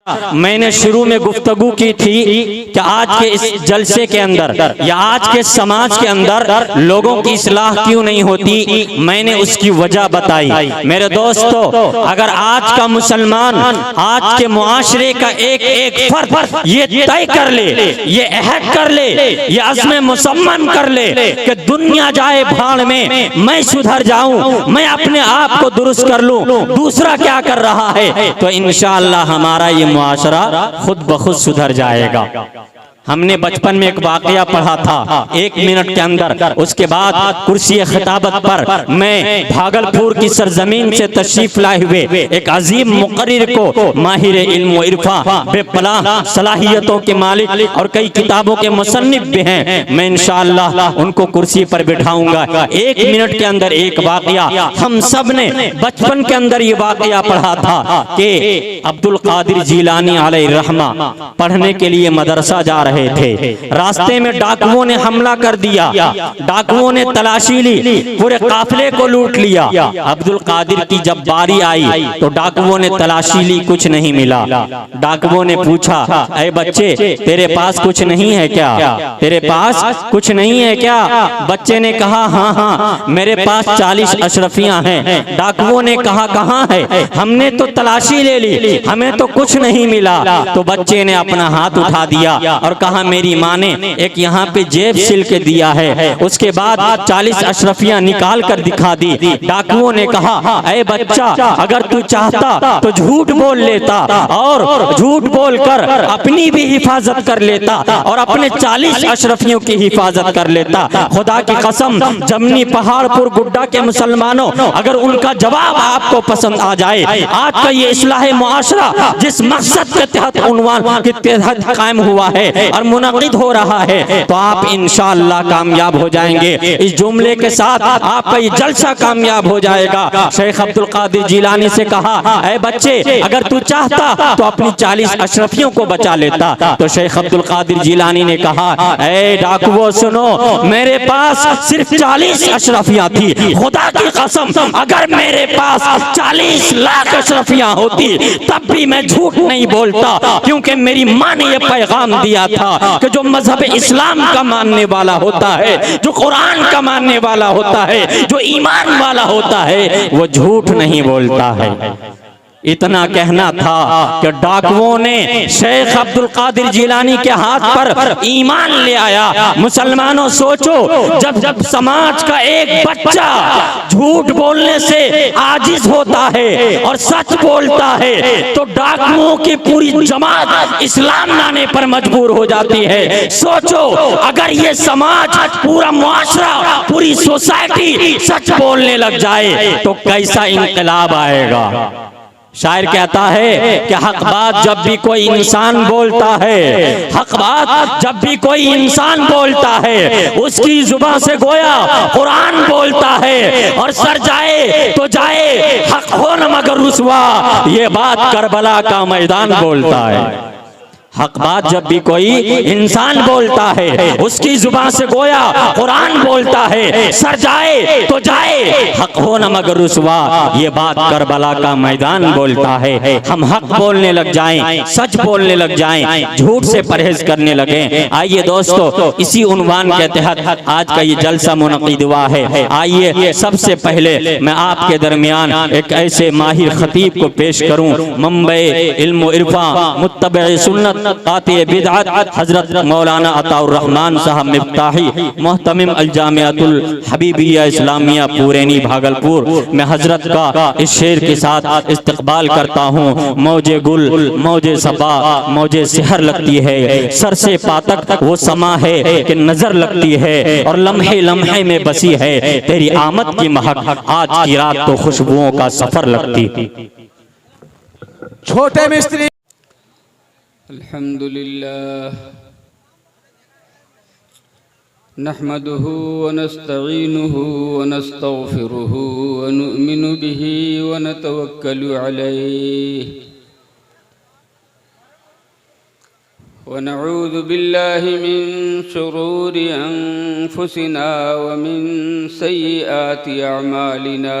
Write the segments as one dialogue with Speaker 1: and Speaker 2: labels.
Speaker 1: मैंने शुरू में गुफ्तगू की थी कि आज के इस जलसे के अंदर या आज के समाज के अंदर लोगों की इस्लाह क्यों नहीं होती, मैंने उसकी वजह बताई। मेरे दोस्तों, अगर आज का मुसलमान आज के मुआशरे का एक एक फर्द ये तय कर ले, ये अहद कर ले, ये अज़्म मुसम्मम कर ले कि दुनिया जाए भाड़ में, मैं सुधर जाऊं, मैं अपने आप को दुरुस्त कर लूं, दूसरा क्या कर रहा है, तो इंशाअल्लाह हमारा ये मुआशरा खुद ब खुद सुधर जाएगा। हमने बचपन में एक वाकया पढ़ा था 1 मिनट के अंदर, उसके बाद कुर्सी खिताबत पर मैं भागलपुर की सरजमीन से तशरीफ लाए हुए एक अजीम मुकर्रिर को, माहिर इल्म व इरफा, बेपनाह सलाहियतों के मालिक और कई किताबों के मुसन्निफ भी हैं, मैं इंशाअल्लाह उनको कुर्सी पर बिठाऊंगा। 1 मिनट के अंदर एक वाकया, हम सब ने बचपन के अंदर ये वाकया पढ़ा था कि अब्दुल कादिर जिलानी अलैहि रहमा पढ़ने के लिए मदरसा जा रहे थे। रास्ते में डाकुओं ने हमला कर दिया, डाकुओं ने तलाशी ली, पूरे काफिले को लूट लिया। अब्दुल कादिर की जब बारी आई तो डाकुओं ने तलाशी ली, कुछ नहीं मिला। डाकुओं ने पूछा, ऐ बच्चे, तेरे पास कुछ नहीं है क्या, तेरे पास कुछ नहीं है क्या? बच्चे ने कहा, हाँ हाँ मेरे पास 40 अशरफियां हैं। डाकुओं ने कहा, कहाँ है? हमने तो तलाशी ले ली, हमें तो कुछ नहीं मिला। तो बच्चे ने अपना हाथ उठा दिया और कहा, मेरी माँ ने एक यहाँ पे जेब सिल के दिया है। उसके बाद 40 अशरफियां निकाल कर दिखा दी। डाकुओं ने कहा, ऐ बच्चा, अगर तू चाहता तो झूठ बोल लेता और झूठ बोलकर अपनी भी हिफाजत कर लेता और अपने 40 अशरफियों की हिफाजत कर लेता। खुदा की कसम, जमनी पहाड़पुर गुड्डा के मुसलमानों, अगर उनका जवाब आपको पसंद आ जाए, आज का ये इस्लाह मुआशरा जिस मकसद के तहत उन्वान के तहत कायम हुआ है और मुनक़िद हो रहा है, तो आप इंशाअल्लाह कामयाब हो जाएंगे। इस जुमले के साथ आपका ये जलसा कामयाब हो जाएगा। शेख अब्दुल कादिर जिलानी से कहा, ऐ बच्चे, अगर तू चाहता तो अपनी 40 अशरफियों को बचा लेता। तो शेख अब्दुल कादिर जिलानी ने कहा, ऐ डाकुओं सुनो, मेरे पास सिर्फ 40 अशरफियां थी। खुदा की कसम, अगर मेरे पास 40 लाख अशरफियां होती तब भी मैं झूठ नहीं बोलता, क्योंकि मेरी माँ ने यह पैगाम दिया था कि जो मजहब इस्लाम का मानने वाला होता है, जो कुरान का मानने वाला होता है, जो ईमान वाला होता है, वो झूठ नहीं बोलता है। इतना कहना था कि डाकुओं ने शेख अब्दुल कादिर जिलानी के हाथ पर ईमान ले आया। मुसलमानों सोचो, जब जब समाज का एक बच्चा झूठ बोलने से आजिज होता है और सच बोलता है, तो डाकुओं की पूरी जमात इस्लाम लाने पर मजबूर हो जाती है। सोचो, अगर ये समाज, पूरा मुआशरा, पूरी सोसाइटी सच बोलने लग जाए तो कैसा इंकलाब आएगा। शायर कहता है कि हक बात जब भी कोई इंसान बोलता है, हक बात जब भी कोई इंसान बोलता है, उसकी जुबान से गोया कुरान बोलता है, और सर जाए तो जाए, हक हो न मगर रुसवा, ये बात करबला का मैदान बोलता है। हक बात जब भी कोई इंसान बोलता है, उसकी जुबान से गोया कुरान बोलता है, सर जाए तो जाए, हक हो न मगर रुसवा, ये बात करबला का मैदान बोलता है। हम हक बोलने लग जाएं, सच बोलने लग जाएं, झूठ से परहेज करने लगे। आइए दोस्तों, इसी उन्वान के तहत आज का ये जलसा मुनक़िद हुआ है। आइए सबसे पहले मैं आपके दरमियान एक ऐसे माहिर खतीब को पेश करूं, मंबे इल्म इरफा, मुत्तबे सुन्नत, कातिए बिदअत, हजरत मौलाना अताउर रहमान साहब मिफ्ताही, मोहतमिम अल जामियातुल हबीबिया इस्लामिया पुरैनी भागलपुर। मैं हजरत का इस शेर के साथ इस्तकबाल करता हूँ। मौजे गुल, मौजे सबा, मौजे सेहर लगती है, सर से पातक वो समा है कि नजर लगती है, और लम्हे लम्हे में बसी है तेरी आमद की महक, आज की रात तो खुशबुओं का सफर लगती।
Speaker 2: छोटे मिस्त्री।
Speaker 3: अल्हम्दुलिल्लाह नहमदुहु व नस्तईनुहु व नस्तगफिरुहु व नु'मिनु बिही व नतवक्कलु अलैहि व नऊज़ु बिल्लाहि मिन शुरूरि अनफुसिना व मिन सय्यिआति अअमालिना।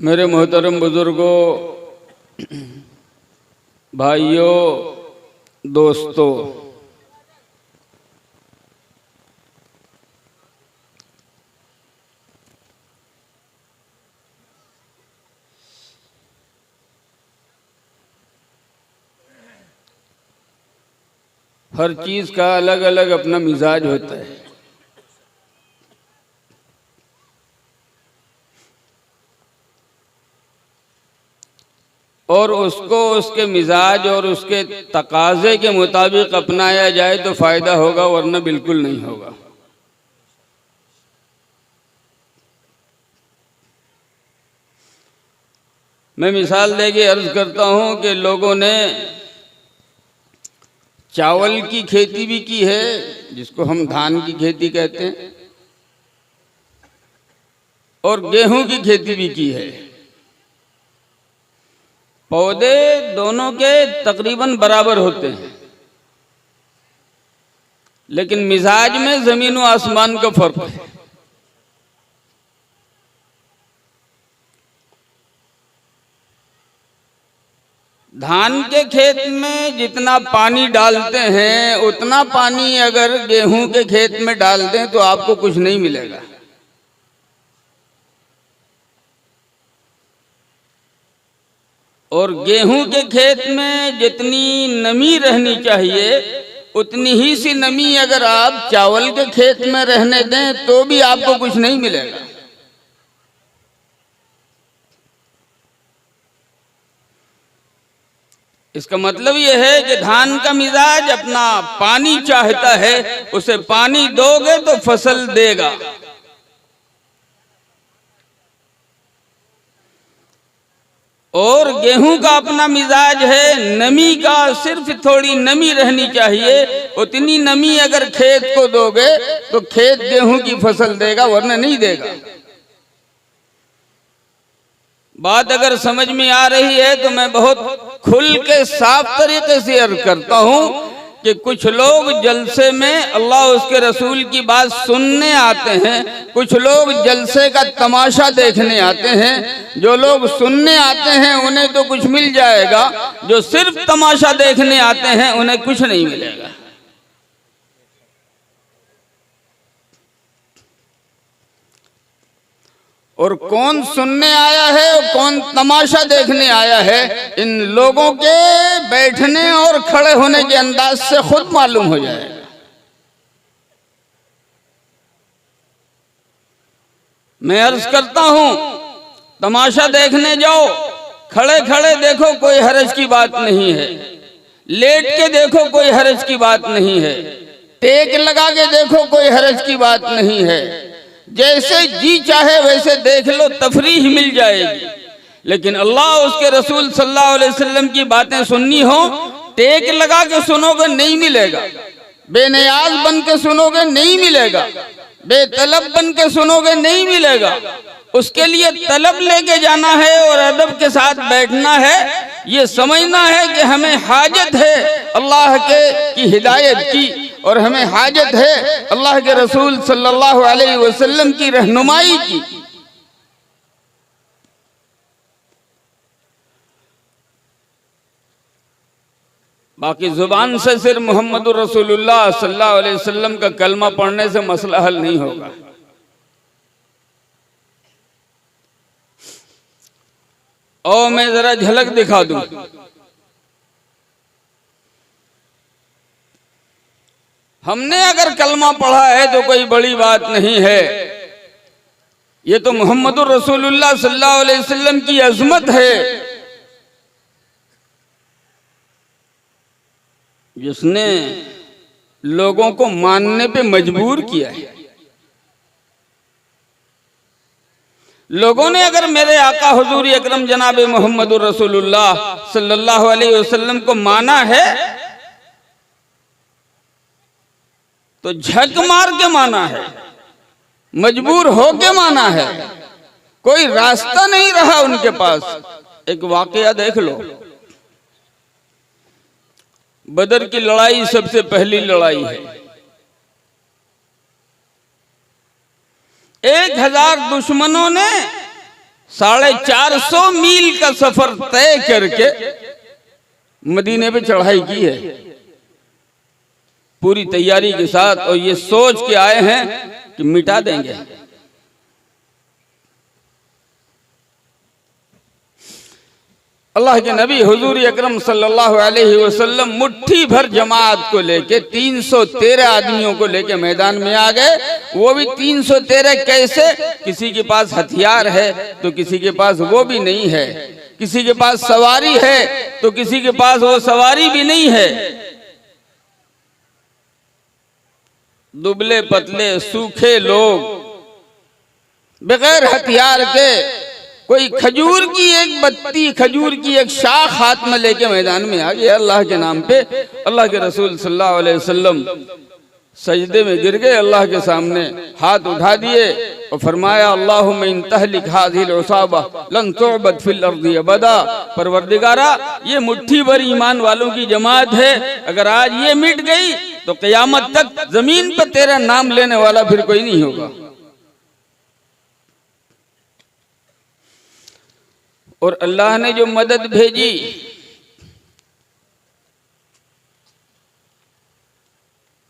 Speaker 3: मेरे मोहतरम बुजुर्गों, भाइयों, दोस्तों, हर चीज का अलग अलग अपना मिजाज होता है। और उसको उसके मिजाज और उसके तकाजे के मुताबिक अपनाया जाए तो फायदा होगा, वरना बिल्कुल नहीं होगा। मैं मिसाल देके अर्ज करता हूं कि लोगों ने चावल की खेती भी की है, जिसको हम धान की खेती कहते हैं, और गेहूं की खेती भी की है। पौधे दोनों के तकरीबन बराबर होते हैं, लेकिन मिजाज में जमीन और आसमान का फर्क है। धान के खेत में जितना पानी डालते हैं उतना पानी अगर गेहूं के खेत में डाल दें तो आपको कुछ नहीं मिलेगा। और गेहूं के खेत में जितनी नमी रहनी चाहिए उतनी ही सी नमी अगर आप चावल के खेत में रहने दें तो भी आपको कुछ नहीं मिलेगा। इसका मतलब यह है कि धान का मिजाज अपना पानी चाहता है, उसे पानी दोगे तो फसल देगा। और गेहूं का अपना मिजाज है, नमी का सिर्फ थोड़ी नमी रहनी चाहिए, उतनी नमी अगर खेत को दोगे तो खेत गेहूं की फसल देगा, वरना नहीं देगा। बात अगर समझ में आ रही है तो मैं बहुत खुल के साफ तरीके से अर्ज करता हूं कि कुछ लोग जलसे में अल्लाह उसके रसूल की बात सुनने आते हैं, कुछ लोग जलसे का तमाशा देखने आते हैं। जो लोग सुनने आते हैं उन्हें तो कुछ मिल जाएगा, जो सिर्फ तमाशा देखने आते हैं उन्हें कुछ नहीं मिलेगा। और कौन सुनने आया है और कौन तमाशा देखने आया है, इन लोगों के बैठने और खड़े होने के अंदाज से खुद मालूम हो जाएगा। मैं अर्ज करता हूं, तमाशा देखने जाओ, खड़े खड़े देखो कोई हरज की बात नहीं है, लेट के देखो कोई हरज की बात नहीं है, टेक लगा के देखो कोई हरज की बात नहीं है। जैसे जी चाहे वैसे देख लो, तफरीह मिल जाएगी। लेकिन अल्लाह उसके रसूल सल्लल्लाहु अलैहि वसल्लम की बातें सुननी हो, टेक लगा के सुनोगे नहीं मिलेगा, बेनियाज बन के सुनोगे नहीं मिलेगा, बेतलब बन के सुनोगे नहीं मिलेगा। उसके लिए तलब लेके जाना है और अदब के साथ बैठना है। ये समझना है कि हमें हाजत है अल्लाह की हिदायत की, और हमें हाजत है अल्लाह के रसूल सल्लल्लाहु अलैहि वसल्लम की रहनुमाई की। बाकी जुबान से सिर्फ मोहम्मदुर रसूलुल्लाह सल्लल्लाहु अलैहि वसल्लम का कलमा पढ़ने से मसला हल नहीं होगा। और मैं जरा झलक दिखा दूं। हमने अगर कलमा पढ़ा है तो कोई बड़ी बात नहीं है, ये तो मोहम्मदुर रसूलुल्लाह सल्लल्लाहु अलैहि वसल्लम की अजमत है, जिसने लोगों को मानने पे मजबूर किया है। लोगों ने अगर मेरे आका हुजूर अकरम जनाब मोहम्मदुर रसूलुल्लाह सल्लल्लाहु अलैहि वसल्लम को माना है तो झक मार के माना है, मजबूर होके माना है, कोई रास्ता नहीं रहा उनके पास। एक वाकया देख लो, बदर की लड़ाई सबसे पहली लड़ाई है। 1000 दुश्मनों ने 450 मील का सफर तय करके मदीने पे चढ़ाई की है पूरी तैयारी के साथ, और ये सोच के आए हैं कि मिटा देंगे। अल्लाह के नबी हुजूर अकरम सल्लल्लाहु अलैहि वसल्लम मुट्ठी भर जमात को लेके 313 आदमियों को लेके मैदान में आ गए। वो भी 313 कैसे? किसी के पास हथियार है तो किसी के पास वो भी नहीं है, किसी के पास सवारी है तो किसी के पास वो सवारी भी नहीं है। दुबले पतले सूखे लोग बगैर हथियार के, कोई खजूर की एक बत्ती, खजूर की एक शाख हाथ में लेके मैदान में आ गए अल्लाह के नाम पे। अल्लाह के रसूल सल्लल्लाहु अलैहि वसल्लम सजदे में गिर गए, अल्लाह के सामने हाथ उठा दिए और फरमाया, अल्लाहुम्मा इन तहलिक हाज़िहिल उसाबा लन तुअबद फिल अर्दि अबदा। परवरदिगारा, ये मुट्ठी भर ईमान वालों की जमात है, अगर आज ये मिट गई तो क़यामत तक जमीन पर तेरा नाम लेने वाला फिर कोई नहीं होगा। और अल्लाह ने जो मदद भेजी,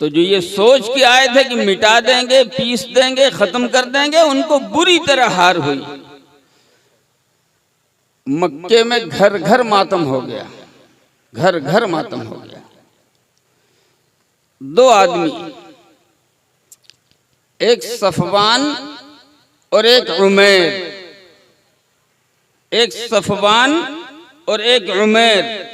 Speaker 3: तो जो ये सोच के आए थे कि मिटा देंगे, पीस देंगे, खत्म कर देंगे, उनको बुरी तरह हार हुई। मक्के में घर घर मातम हो गया, घर घर मातम हो गया। 2 आदमी, एक सफवान और एक उमैर, एक सफवान और एक उमैर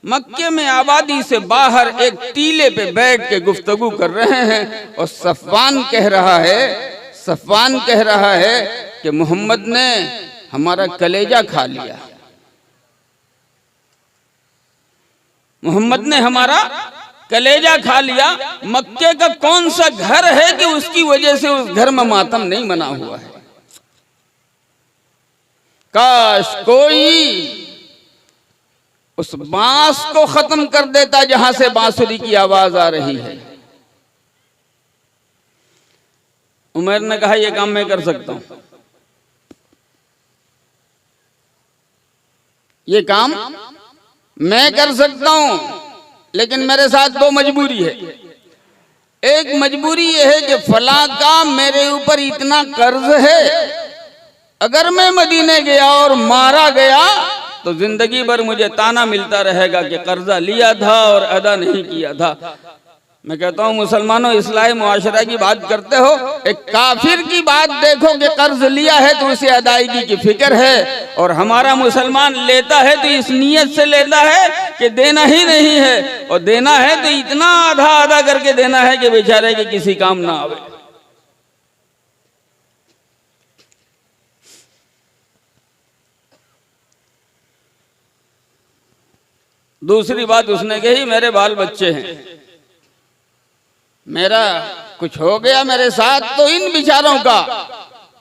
Speaker 3: मक्के में आबादी से बाहर एक टीले पे बैठ के गुफ्तगू कर रहे हैं। और सफवान कह रहा है कि मोहम्मद ने हमारा कलेजा खा लिया, मोहम्मद ने हमारा कलेजा खा लिया। मक्के का कौन सा घर है कि उसकी वजह से उस घर में मातम नहीं मना हुआ है? काश कोई उस बांस को खत्म कर देता जहां से बांसुरी की आवाज आ रही है। उमर ने कहा यह काम मैं कर सकता हूं, ये काम मैं कर सकता हूं, लेकिन मेरे साथ दो मजबूरी है। एक मजबूरी यह है कि फला का मेरे ऊपर इतना कर्ज है, अगर मैं मदीने गया और मारा गया तो जिंदगी भर मुझे ताना मिलता रहेगा कि कर्जा लिया था और अदा नहीं किया था। मैं कहता हूं मुसलमानों, इस्लाही मुआशरा की बात करते हो, एक काफिर की बात देखो कि कर्ज लिया है तो उसे अदायगी की फिक्र है, और हमारा मुसलमान लेता है तो इस नीयत से लेता है कि देना ही नहीं है, और देना है तो इतना आधा आधा करके देना है कि बेचारे के किसी काम ना आवे। दूसरी बात उसने कही, मेरे बाल बच्चे हैं, मेरा कुछ हो गया मेरे साथ तो इन बेचारों का,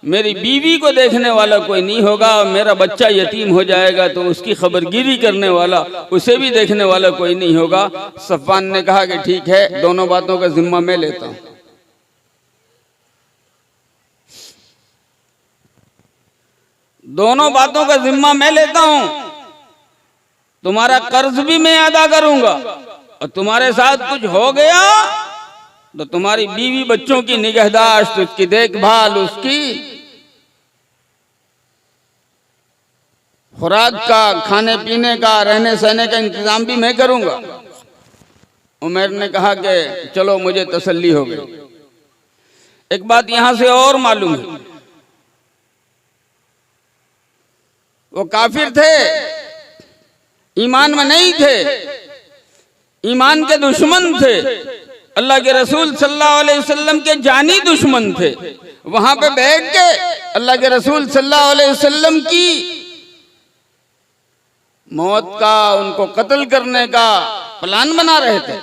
Speaker 3: मेरी बीवी को देखने वाला कोई नहीं होगा, मेरा बच्चा यतीम हो जाएगा तो उसकी खबरगिरी करने वाला, उसे भी देखने वाला कोई नहीं होगा। सफ़वान ने कहा कि ठीक है, दोनों बातों का जिम्मा मैं लेता हूं। दोनों बातों का जिम्मा मैं लेता हूं, तुम्हारा कर्ज भी मैं अदा करूंगा, और तुम्हारे साथ कुछ हो गया तो तुम्हारी बीवी बच्चों की निगहदाश्त, उसकी देखभाल, उसकी खुराक का, खाने पीने का, रहने सहने का इंतजाम भी मैं करूंगा। उमर ने कहा कि चलो मुझे तसल्ली हो गई। एक बात यहां से और मालूम है, वो काफिर थे, ईमान में नहीं थे, ईमान के दुश्मन थे, अल्लाह के रसूल सल्लल्लाहु अलैहि वसल्लम के जानी दुश्मन थे। वहां पे बैठ के अल्लाह के रसूल सल्लल्लाहु अलैहि वसल्लम की मौत का, उनको कत्ल करने का प्लान बना रहे थे,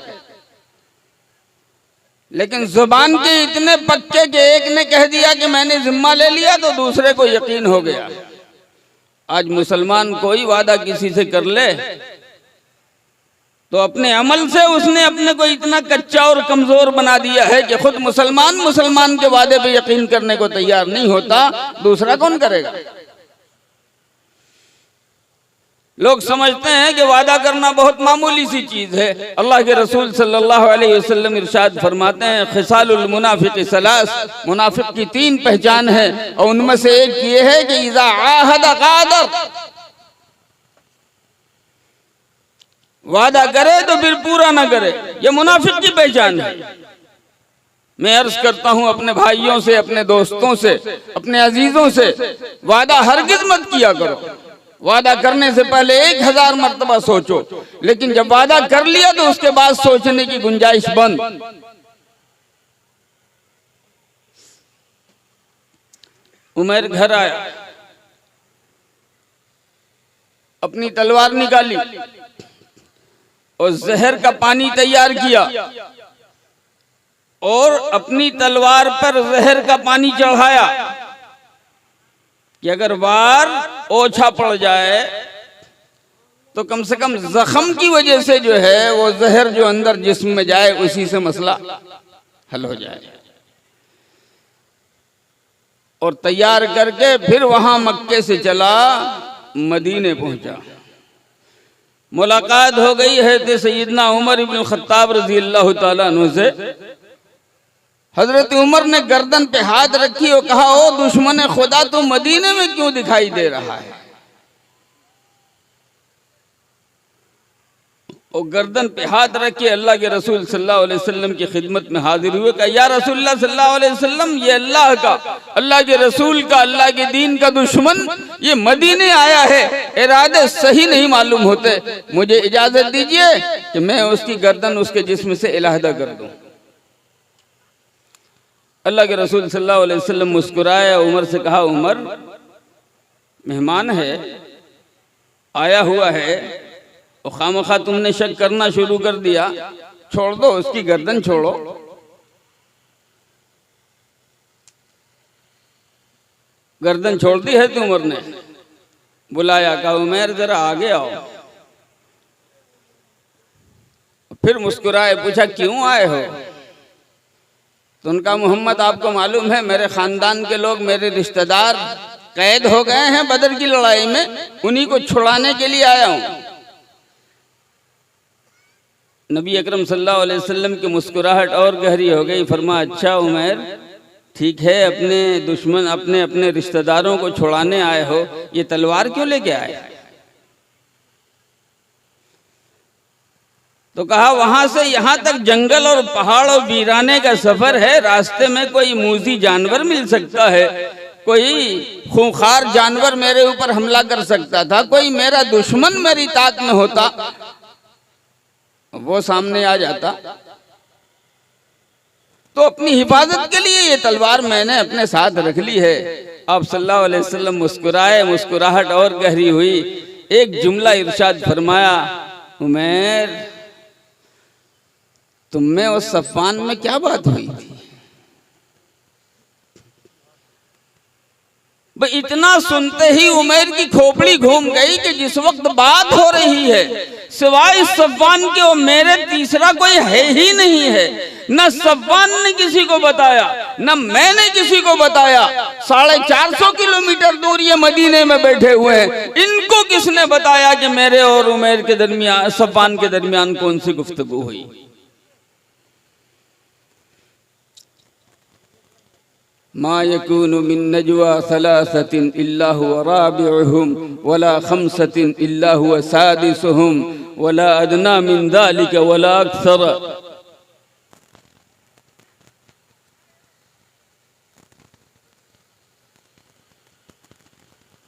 Speaker 3: लेकिन जुबान के इतने पक्के कि एक ने कह दिया कि मैंने जिम्मा ले लिया तो दूसरे को यकीन हो गया। आज मुसलमान कोई वादा किसी से कर ले तो अपने अमल से उसने अपने को इतना कच्चा और कमजोर बना दिया है कि खुद मुसलमान के वादे पे यकीन करने को तैयार नहीं होता, दूसरा कौन करेगा। लोग समझते हैं कि वादा करना बहुत मामूली सी चीज है। अल्लाह के रसूल सल्लल्लाहु अलैहि वसल्लम इरशाद फरमाते हैं, खिसालुल मुनाफिक सलास, मुनाफिक की 3 पहचान है, और उनमें से एक ये है कि इज़ा आहद गादर, वादा करे तो फिर पूरा ना करे, ये मुनाफिक की पहचान है। मैं अर्ज करता हूं अपने भाइयों से, अपने दोस्तों से, अपने अजीजों से, वादा हरगिज मत किया करो। वादा करने से पहले 1000 मर्तबा सोचो, लेकिन जब वादा कर लिया तो उसके बाद सोचने की गुंजाइश बंद। उमर घर आया, अपनी तलवार निकाली और जहर का पानी तैयार किया, और अपनी तलवार पर जहर का पानी चढ़ाया कि अगर वार ओछा पड़ जाए तो कम से कम जख्म की वजह से जो है वो जहर जो अंदर जिस्म में जाए उसी से मसला हल हो जाए। और तैयार करके फिर वहां मक्के से चला, मदीने पहुंचा। मुलाकात हो गई है तो सैयदना उमर इब्न खत्ताब रजी अल्लाह तआला अन्हु से। हजरत उमर ने गर्दन पे हाथ रखी और कहा, ओ दुश्मन खुदा, तू मदीने में क्यों दिखाई दे रहा है। और गर्दन पे हाथ रख के अल्लाह के रसूल सल्लल्लाहु अलैहि वसल्लम की खिदमत में हाजिर हुए। कहा, या रसूलुल्लाह सल्लल्लाहु अलैहि वसल्लम, ये अल्लाह का, अल्लाह के रसूल का, अल्लाह के दीन का दुश्मन ये मदीने आया है, इरादे सही नहीं मालूम होते, मुझे इजाजत दीजिए कि मैं उसकी गर्दन उसके जिस्म से इलाहदा कर दूं। अल्लाह के रसूल सल्लल्लाहु अलैहि वसल्लम मुस्कुराए, उमर से कहा, उमर मेहमान है, आया हुआ है, और खामखा तुमने शक करना शुरू कर दिया, छोड़ दो उसकी गर्दन, छोड़ो। गर्दन छोड़ दी है तो उमर ने बुलाया, कहा, उमर जरा आगे आओ। फिर मुस्कुराए, पूछा क्यों आए हो? तो उनका, मोहम्मद आपको मालूम है मेरे खानदान के लोग, मेरे रिश्तेदार कैद हो गए हैं बदर की लड़ाई में, उन्हीं को छुड़ाने के लिए आया हूं। नबी अकरम सल्लल्लाहु अलैहि वसल्लम की मुस्कुराहट और गहरी हो गई। फरमा, अच्छा उमैर, ठीक है, अपने दुश्मन, अपने अपने रिश्तेदारों को छुड़ाने आए हो, ये तलवार क्यों लेके आए? तो कहा, वहां से यहां तक जंगल और पहाड़ और वीराने का सफर है, रास्ते में कोई मूजी जानवर मिल सकता है, कोई खूंखार जानवर मेरे ऊपर हमला कर सकता था, कोई मेरा दुश्मन मेरी ताक में होता, वो सामने आ जाता, तो अपनी हिफाजत के लिए ये तलवार मैंने अपने साथ रख ली है। आप सल्लल्लाहु अलैहि वसल्लम मुस्कुराए, मुस्कुराहट और गहरी हुई। एक जुमला इरशाद फरमाया, उमैर, तुम में और सफ़ान में क्या बात हुई थी? भाई इतना सुनते ही उमैर की खोपड़ी घूम गई कि जिस वक्त बात हो रही है सिवाय सफ़ान के वो मेरे तीसरा कोई है ही नहीं है। न सफ़ान ने किसी को बताया, न मैंने किसी को बताया। 450 किलोमीटर दूर ये मदीने में बैठे हुए हैं, इनको किसने बताया कि मेरे और उमैर के दरमियान, सफ़ान के दरमियान कौन सी गुफ्तगू हुई? मा यकूनु मिन नजवा सलासतिन इल्ला हुवा राबिउहुम वला खमसतिन इल्ला हुवा सादिसुहुम वला अदना मिन ज़ालिका वला अक्सर।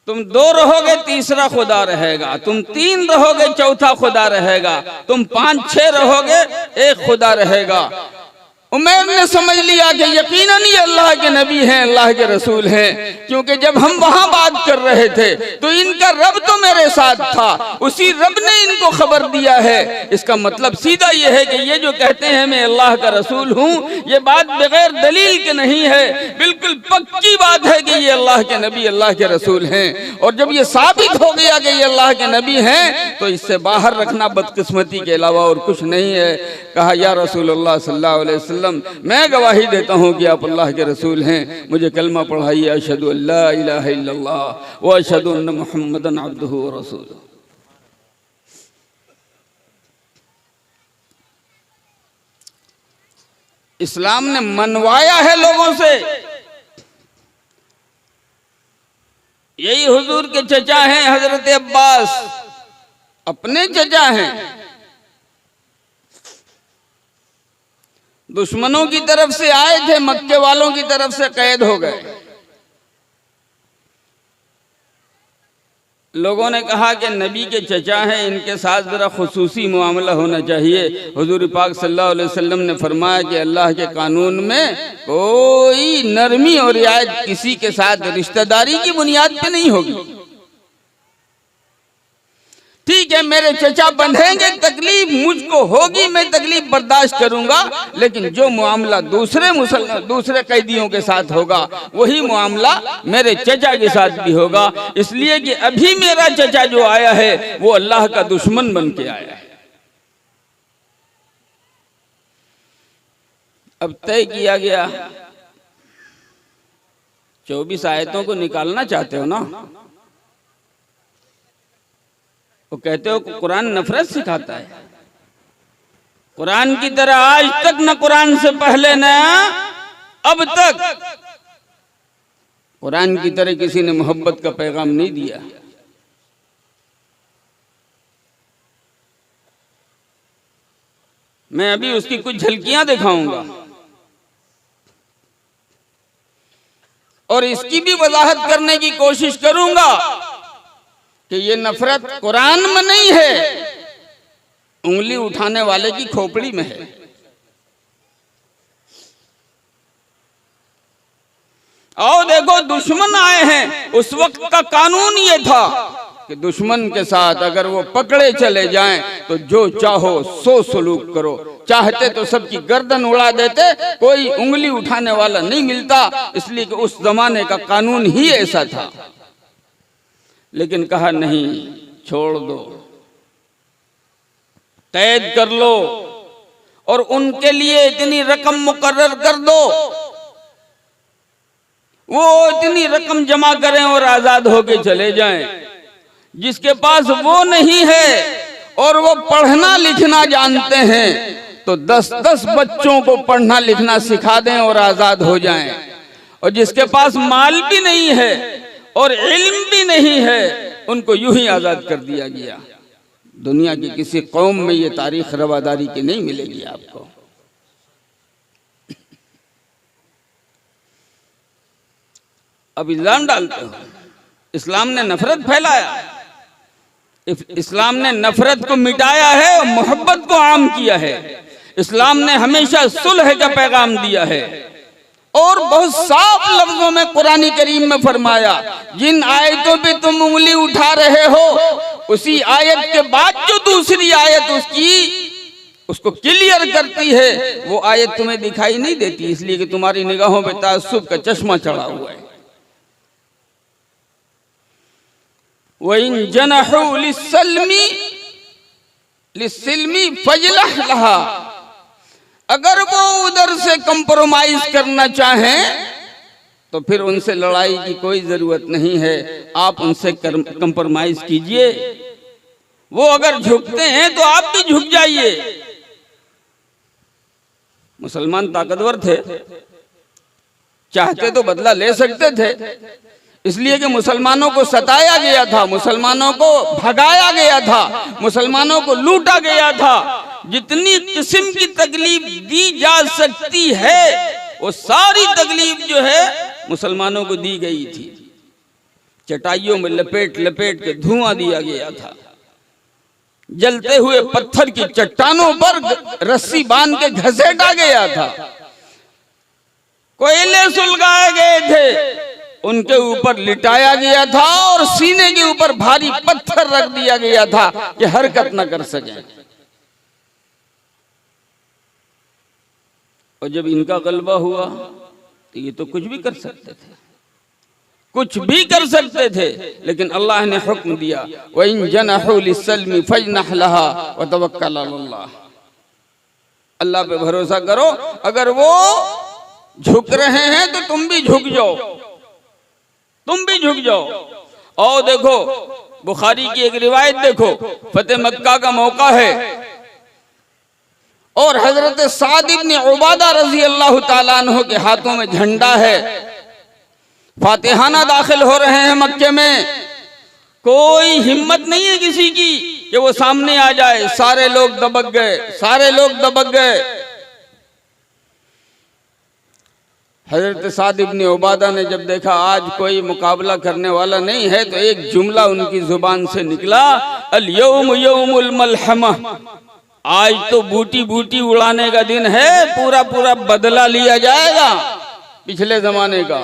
Speaker 3: तुम 2 रहोगे, तीसरा खुदा रहेगा, तुम 3 रहोगे, चौथा खुदा रहेगा, तुम 5-6 रहोगे, एक खुदा रहेगा। उमैर ने समझ लिया कि यकीनन ये अल्लाह के नबी हैं, अल्लाह के रसूल हैं, क्योंकि जब हम वहां बात कर रहे थे तो इनका रब तो मेरे साथ था, उसी रब ने इनको खबर दिया है। इसका मतलब सीधा ये है कि ये जो कहते हैं मैं अल्लाह का रसूल हूं, ये बात बगैर दलील के नहीं है, बिल्कुल पक्की बात है कि ये अल्लाह के नबी, अल्लाह के रसूल हैं। और जब ये साबित हो गया कि ये अल्लाह के नबी हैं, तो इससे बाहर रखना बदकिस्मती के अलावा और कुछ नहीं है। कहा, या रसूलुल्लाह सल्लल्लाहु अलैहि वसल्लम, मैं गवाही देता हूं कि आप अल्लाह के रसूल हैं, मुझे कलमा पढ़ाइए, अशहदु अल्ला इलाहा इल्लल्लाह व अशहदु अन्ना मुहम्मदन अब्दुहु व रसूलुहु। इस्लाम ने मनवाया है लोगों से। यही हुजूर के चचा हैं हजरत अब्बास, अपने चचा हैं। दुश्मनों की तरफ से आए थे, मक्के वालों की तरफ से कैद हो गए। लोगों ने कहा कि नबी के चचा हैं, इनके साथ जरा खुसूसी मुआमला होना चाहिए। हुजूर पाक सल्लल्लाहु अलैहि वसल्लम ने फरमाया कि अल्लाह के कानून में कोई नरमी और रियायत किसी के साथ रिश्तेदारी की बुनियाद पे नहीं होगी। ठीक है, मेरे चचा बंधेंगे, तकलीफ मुझको होगी, मैं तकलीफ बर्दाश्त करूंगा, लेकिन जो मुआमला दूसरे कैदियों के साथ होगा वही मुआमला मेरे चचा के साथ भी होगा। इसलिए कि अभी मेरा चचा जो आया है वो अल्लाह का दुश्मन बन के आया है। अब तय किया गया, 24 आयतों को निकालना चाहते हो ना? वो कहते हो कुरान नफरत सिखाता है। कुरान की तरह आज तक न कुरान से पहले न अब तक कुरान की तरह किसी ने मोहब्बत का पैगाम नहीं दिया। मैं अभी उसकी कुछ झलकियां दिखाऊंगा और इसकी भी वजाहत करने की कोशिश करूंगा कि ये नफरत कुरान में नहीं है, उंगली उठाने वाले की खोपड़ी में है। आओ देखो, दुश्मन आए हैं, उस वक्त का कानून ये था कि दुश्मन के साथ अगर वो पकड़े चले जाएं तो जो चाहो सो सलूक करो। चाहते तो सबकी गर्दन उड़ा देते, कोई उंगली उठाने वाला नहीं मिलता, इसलिए कि उस जमाने का कानून ही ऐसा था। लेकिन कहा नहीं, छोड़ दो, कैद कर लो, और उनके लिए इतनी रकम मुकर्रर कर दो, वो इतनी रकम जमा करें और आजाद होके चले जाएं। जिसके पास वो नहीं है और वो पढ़ना लिखना जानते हैं तो 10-10 बच्चों को पढ़ना लिखना सिखा दें और आजाद हो जाएं। और जिसके पास माल भी नहीं है और इल्म भी नहीं है, उनको यूं ही आजाद कर दिया गया। दुनिया की किसी कौम में ये तारीख रवादारी की नहीं मिलेगी आपको। अब इल्जाम डालते हो इस्लाम ने नफरत फैलाया, इस्लाम ने नफरत को मिटाया है और मोहब्बत को आम किया है। इस्लाम ने हमेशा सुलह का पैगाम दिया है और बहुत साफ लफ्जों में कुरानी करीम में फरमाया, जिन आयतों पे तुम उंगली उठा रहे हो उसी आयत के बाद जो दूसरी आयत उसको क्लियर करती है, वो आयत तुम्हें दिखाई नहीं देती, इसलिए कि तुम्हारी निगाहों पे तासुब का चश्मा चढ़ा हुआ है। वइन जनहू लिस्सल्मी फजलह लहा, अगर वो उधर से कंप्रोमाइज करना चाहें तो फिर उनसे लड़ाई की कोई जरूरत नहीं है, आप उनसे कंप्रोमाइज कीजिए। वो अगर झुकते हैं तो आप भी झुक जाइए। मुसलमान ताकतवर थे, चाहते तो बदला ले सकते थे, इसलिए कि मुसलमानों को सताया गया था, मुसलमानों को भगाया गया था, मुसलमानों को लूटा गया था। जितनी किस्म की तकलीफ दी जा सकती है वो सारी तकलीफ जो है मुसलमानों को दी गई थी। चटाइयों में लपेट लपेट के धुआं दिया गया था, जलते हुए पत्थर की चट्टानों पर रस्सी बांध के घसीटा गया था, कोयले सुलगाए गए थे, उनके ऊपर लिटाया गया था और सीने के ऊपर भारी पत्थर रख दिया गया था कि हरकत न कर सके। और जब इनका गलबा हुआ तो ये तो कुछ भी कर सकते थे, कुछ भी कर सकते थे, लेकिन अल्लाह ने हुक्म दिया, वइन जनहू लिस्सल्मी फजनह लहा व तवक्कल अल्लाह, अल्लाह पे भरोसा करो। अगर वो झुक रहे हैं तो तुम भी झुक जाओ, तुम भी झुक जाओ। और देखो बुखारी की एक रिवायत देखो, फतेह मक्का का मौका है और हजरत साद इब्न उबादा रजी अल्लाह ताला अन्हु के हाथों में झंडा है, फातिहाना दाखिल हो रहे हैं मक्के में। कोई हिम्मत नहीं है किसी की कि वो सामने आ जाए, सारे लोग दबक गए, सारे लोग दबक गए। हजरत साद इब्न उबादा ने जब देखा आज कोई मुकाबला करने वाला नहीं है, तो एक जुमला उनकी जुबान से निकला, अल यौम यौमुल मलहमा, आज तो बूटी बूटी उड़ाने का दिन है, पूरा पूरा बदला लिया जाएगा पिछले जमाने का।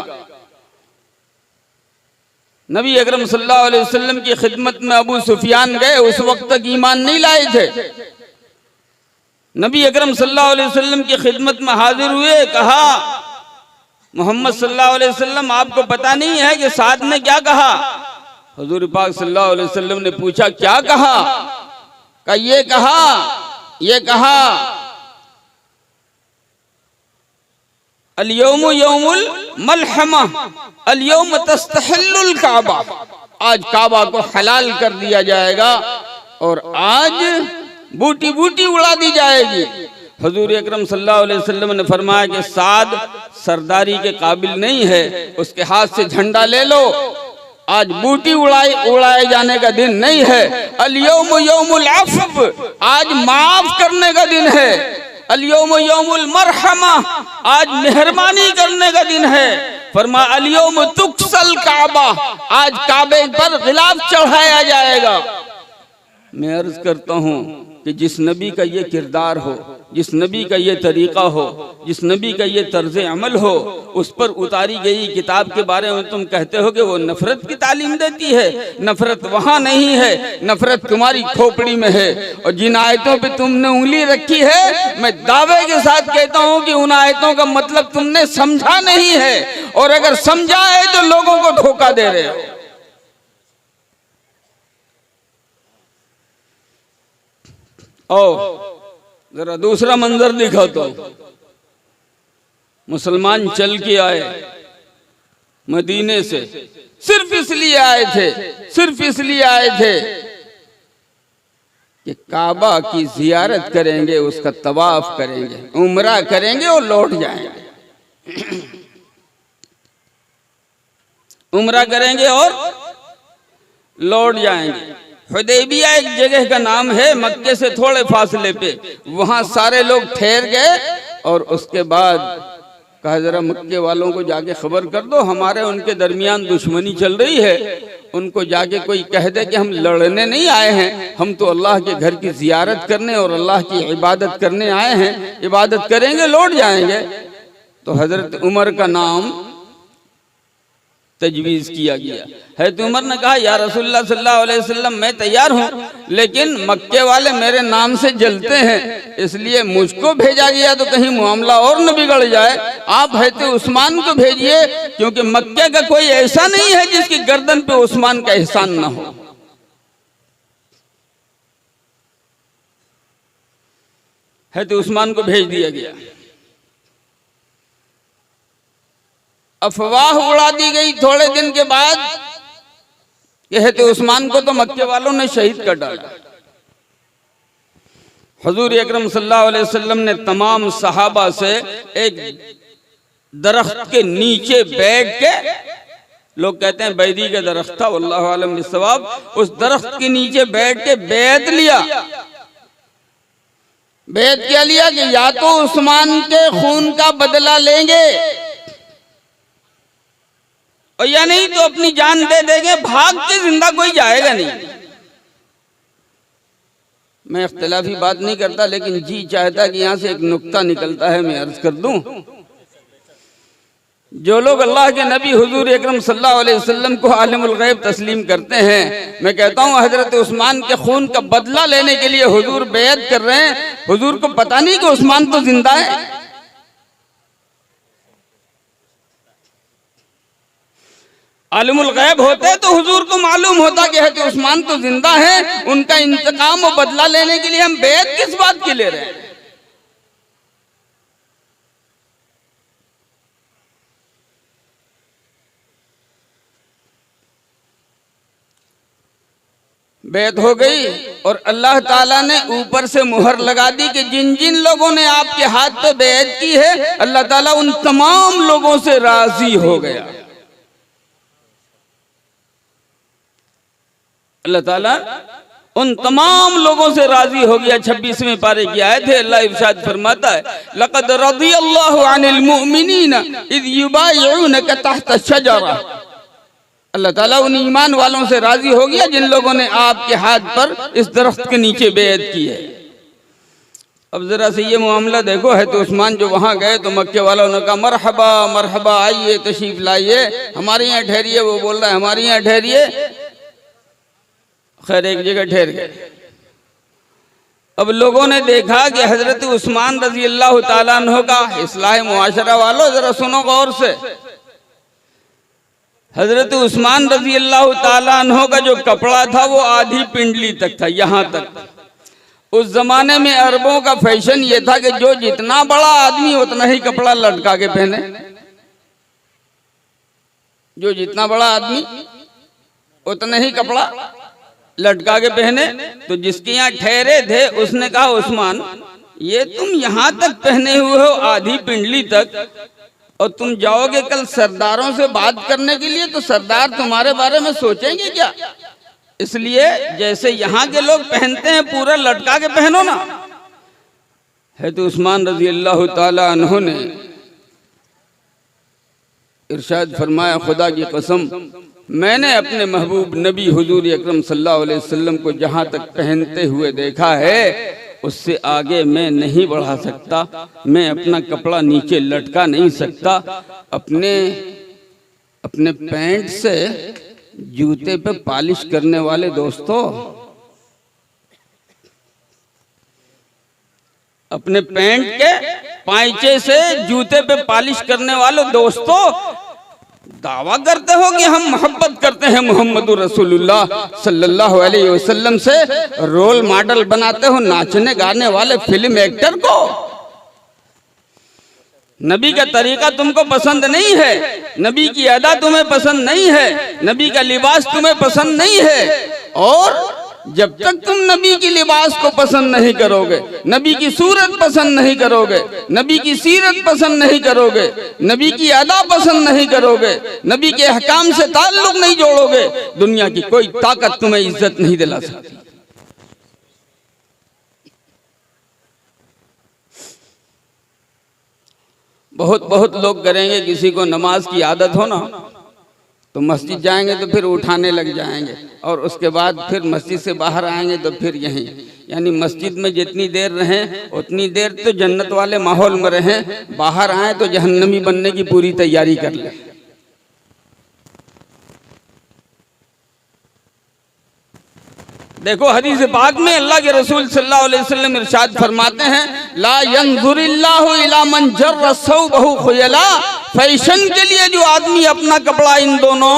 Speaker 3: नबी अकरम सल्लल्लाहु अलैहि वसल्लम की खिदमत में अबू सुफियान गए, उस वक्त तक ईमान नहीं लाए थे। नबी अकरम सल्लल्लाहु अलैहि वसल्लम की खिदमत में हाजिर हुए, कहा मोहम्मद सल्लल्लाहु अलैहि वसल्लम आपको पता नहीं है कि साद ने क्या कहा? हुजूर पाक सल्लल्लाहु अलैहि वसल्लम ने पूछा क्या कहा? का ये कहा अल यौम यौमुल मलहमा अल यौम तस्तहिल्लुल काबा, आज काबा को हलाल कर दिया जाएगा और आज बूटी बूटी उड़ा दी जाएगी। हुजूर अकरम सल्लल्लाहु अलैहि वसल्लम ने फरमाया कि साद सरदारी के काबिल नहीं है, उसके हाथ से झंडा ले लो, आज बूटी उड़ाए जाने का दिन नहीं है। अल यौम यौमुल अफ़्व, आज माफ करने का दिन है। अल यौम यौमुल मरहमा, आज मेहरबानी करने का दिन है। फरमा अल यौम तुक्सल काबा, आज काबे पर गिलाफ चढ़ाया जाएगा। मैं अर्ज करता हूँ कि जिस नबी का ये किरदार हो, जिस नबी का ये तरीका हो, जिस नबी का ये तर्ज अमल हो, उस पर उतारी गई किताब के बारे में तुम कहते हो कि वो नफरत की तालीम देती है। नफरत वहाँ नहीं है, नफरत तुम्हारी खोपड़ी में है। और जिन आयतों पे तुमने उंगली रखी है, मैं दावे के साथ कहता हूँ कि उन आयतों का मतलब तुमने समझा नहीं है, और अगर समझा है तो लोगों को धोखा दे रहे हो। जरा दूसरा मंजर दिखा तो मुसलमान चल के आए मदीने से, सिर्फ इसलिए आए थे, सिर्फ इसलिए आए थे कि काबा की जियारत करेंगे, उसका तवाफ करेंगे, उम्रा करेंगे और लौट जाएंगे। उम्रा करेंगे और लौट जाएंगे। हुदैबिया एक जगह का नाम है, मक्के से थोड़े फासले पे। वहां सारे लोग ठहर गए और उसके बाद कहा जरा मक्के वालों को जाके खबर कर दो, हमारे उनके दरमियान दुश्मनी चल रही है, उनको जाके कोई कह दे कि हम लड़ने नहीं आए हैं, हम तो अल्लाह के घर की जियारत करने और अल्लाह की इबादत करने आए हैं, इबादत करेंगे लौट जाएंगे। तो हजरत उमर का नाम तजवीज़ किया गया है। तो उमर ने कहा या रसूलुल्लाह सल्लल्लाहु अलैहि वसल्लम मैं तैयार हूँ, लेकिन मक्के वाले मेरे नाम से जलते हैं, इसलिए मुझको भेजा गया तो कहीं मामला और न बिगड़ जाए। आप हज़रत उस्मान को भेजिए, क्योंकि मक्के का कोई ऐसा नहीं है जिसकी गर्दन पे उस्मान का एहसान न हो। हज़रत उस्मान को भेज दिया गया। अफवाह उड़ा दी गई थोड़े दिन के बाद, कहते उस्मान को तो मक्के वालों ने शहीद कर डाला। हुजूर अकरम सल्लल्लाहु अलैहि वसल्लम ने तमाम सहाबा से एक दरख्त के नीचे बैठ के, लोग कहते हैं बैदी का दरख्त था, वल्लाहु आलम बिस्सवाब, उस दरख्त के नीचे बैठ के बैत लिया। बैत क्या लिया कि या तो उस्मान के खून का बदला लेंगे और या नहीं तो अपनी जान दे देंगे, भाग के जिंदा कोई जाएगा नहीं। मैं इख्तिलाफी बात नहीं करता, लेकिन जी चाहता कि यहां से एक नुक्ता निकलता है, मैं अर्ज कर दूं। जो लोग अल्लाह के नबी हुजूर अकरम सल्लल्लाहु अलैहि वसल्लम को आलिमुल गैब तस्लीम करते हैं, मैं कहता हूं हजरत उस्मान के खून का बदला लेने के लिए हुजूर बैत कर रहे हैं। हुजूर को पता नहीं कि उस्मान तो जिंदा है। आलिमुल गैब होते तो हुजूर को मालूम होता कि हज़रत उस्मान तो जिंदा है, उनका इंतकाम और बदला लेने के लिए हम बैत किस बात की ले रहे हैं। बैत हो गई और अल्लाह ताला ने ऊपर से मुहर लगा दी कि जिन जिन लोगों ने आपके हाथ पे बैत की है, अल्लाह ताला उन तमाम लोगों से राजी हो गया। अल्लाह ताला उन तमाम लोगों से राजी हो गया। 26वें पारे की आयत है, अल्लाह इरशाद फरमाता है लक़द रज़ियल्लाहु अनिल मुअमिनीना इज़ युबायिऊनका तहत शजरा। अल्लाह ताला उन ईमान वालों से राजी हो गया जिन लोगों ने आपके हाथ पर इस दरख्त के नीचे बैत की है। अब जरा से ये मामला देखो है, तो उस्मान जो वहां गए तो मक्के वालों ने कहा मरहबा मरहबा, आइए तशरीफ लाइए, हमारे यहाँ ठहरिए। वो बोल रहा है हमारे यहाँ ठहरिए। खैर एक जगह ठहर गए। अब लोगों ने देखा कि हजरत उस्मान रजी अल्लाह ताला अन्हु का इस्लाह मुआशरा वालों जरा सुनो गौर से। हजरत उस्मान रजी अल्लाह ताला अन्हु का जो कपड़ा था वो आधी पिंडली तक था, यहां तक। उस जमाने में अरबों का फैशन ये था कि जो जितना बड़ा आदमी उतना ही कपड़ा लटका के पहने। जो जितना बड़ा आदमी उतना ही कपड़ा लटका के पहने। तो जिसके यहाँ ठहरे थे उसने कहा उस्मान ये तुम यहाँ तक पहने हुए हो आधी पिंडली तक, और तुम जाओगे कल सरदारों से बात करने के लिए तो सरदार तुम्हारे बारे में सोचेंगे क्या? इसलिए जैसे यहाँ के लोग पहनते हैं पूरा लटका के पहनो ना। है तो उस्मान रजी अल्लाह ताला अन्हु ने इरशाद फरमाया खुदा की कसम मैंने अपने महबूब नबी हुजूर अकरम सल्लल्लाहु अलैहि वसल्लम को जहाँ तक पहनते हुए देखा है उससे आगे मैं नहीं बढ़ा सकता। मैं अपना कपड़ा नीचे लटका नहीं सकता। अपने पैंट से जूते पे पालिश करने वाले दोस्तों, अपने पैंट के पांचे से जूते पे पालिश करने वालों दोस्तों, दावा करते हो कि हम मोहब्बत करते हैं मोहम्मदुर रसूलुल्लाह सल्लल्लाहु अलैहि वसल्लम से, रोल मॉडल बनाते हो नाचने गाने वाले फिल्म एक्टर को। नबी का तरीका तुमको पसंद नहीं है, नबी की अदा तुम्हें पसंद नहीं है, नबी का लिबास तुम्हें पसंद नहीं है। और जब तक तुम नबी की लिबास को पसंद नहीं करोगे, नबी की सूरत पसंद नहीं करोगे, नबी की सीरत पसंद नहीं करोगे, नबी की अदा पसंद नहीं करोगे, नबी के अहकाम से ताल्लुक नहीं जोड़ोगे, दुनिया की कोई ताकत तुम्हें इज्जत नहीं दिला सकती। बहुत बहुत लोग करेंगे, किसी को नमाज की आदत हो ना तो मस्जिद जाएंगे तो फिर उठाने लग जाएंगे, और उसके बाद फिर मस्जिद से बाहर आएंगे तो फिर यहीं, यानी मस्जिद में जितनी देर रहें उतनी देर तो जन्नत वाले माहौल में रहें, बाहर आए तो जहन्नमी बनने की पूरी तैयारी कर लें। देखो हदीस पाक में अल्लाह के रसूल सल्लल्लाहु अलैहि वसल्लम इरशाद फरमाते हैं, ला यंजुरिल्लाहु इला मन जर्रा सौबहु खुयला, फैशन के लिए जो आदमी अपना कपड़ा इन दोनों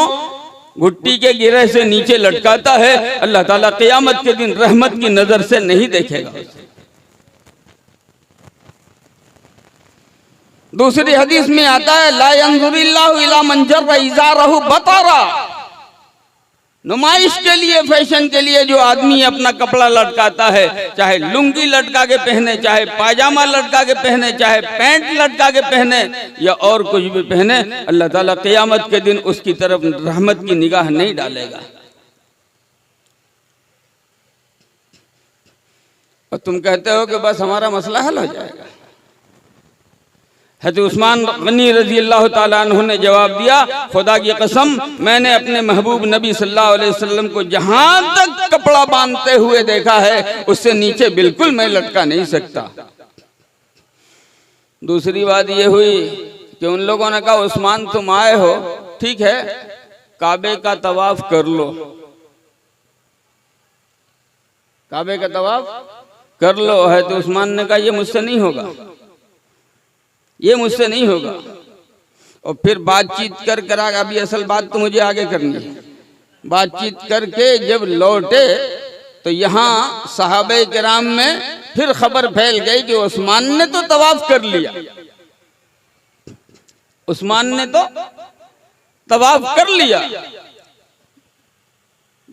Speaker 3: घुट्टी के गिरे से नीचे लटकाता है, अल्लाह ताला क़यामत के दिन रहमत की नजर से नहीं देखेगा। दूसरी हदीस में आता है, ला यंजुरिल्लाहु इला मन जर्रा इज़ारहु बतारा, नुमाइश के लिए, फैशन के लिए जो आदमी अपना कपड़ा लटकाता है, चाहे लुंगी लटका के पहने, चाहे पायजामा लटका के पहने, चाहे पैंट लटका के पहने या और कुछ भी पहने, अल्लाह ताला क़यामत के दिन उसकी तरफ रहमत की निगाह नहीं डालेगा। और तुम कहते हो कि बस हमारा मसला हल हो जाएगा। हज़रत उस्मान गनी रज़ी अल्लाह ताला अन्हु ने जवाब दिया, खुदा की कसम मैंने अपने महबूब नबी सल्लल्लाहु अलैहि वसल्लम को जहां तक कपड़ा बांधते हुए देखा है, उससे नीचे बिल्कुल मैं लटका नहीं सकता। दूसरी बात ये हुई कि उन लोगों ने कहा, उस्मान तुम आए हो, ठीक है काबे का तवाफ कर लो, काबे का तवाफ कर लो। है तो उस्मान ने कहा ये मुझसे नहीं होगा, ये मुझसे नहीं होगा। और फिर बातचीत कर कर, अभी असल बात तो मुझे आगे करनी है, बातचीत करके जब लौटे तो यहाँ सहाबे किराम में फिर खबर फैल गई कि उस्मान ने तो तवाफ कर लिया, उस्मान ने तो तवाफ कर लिया।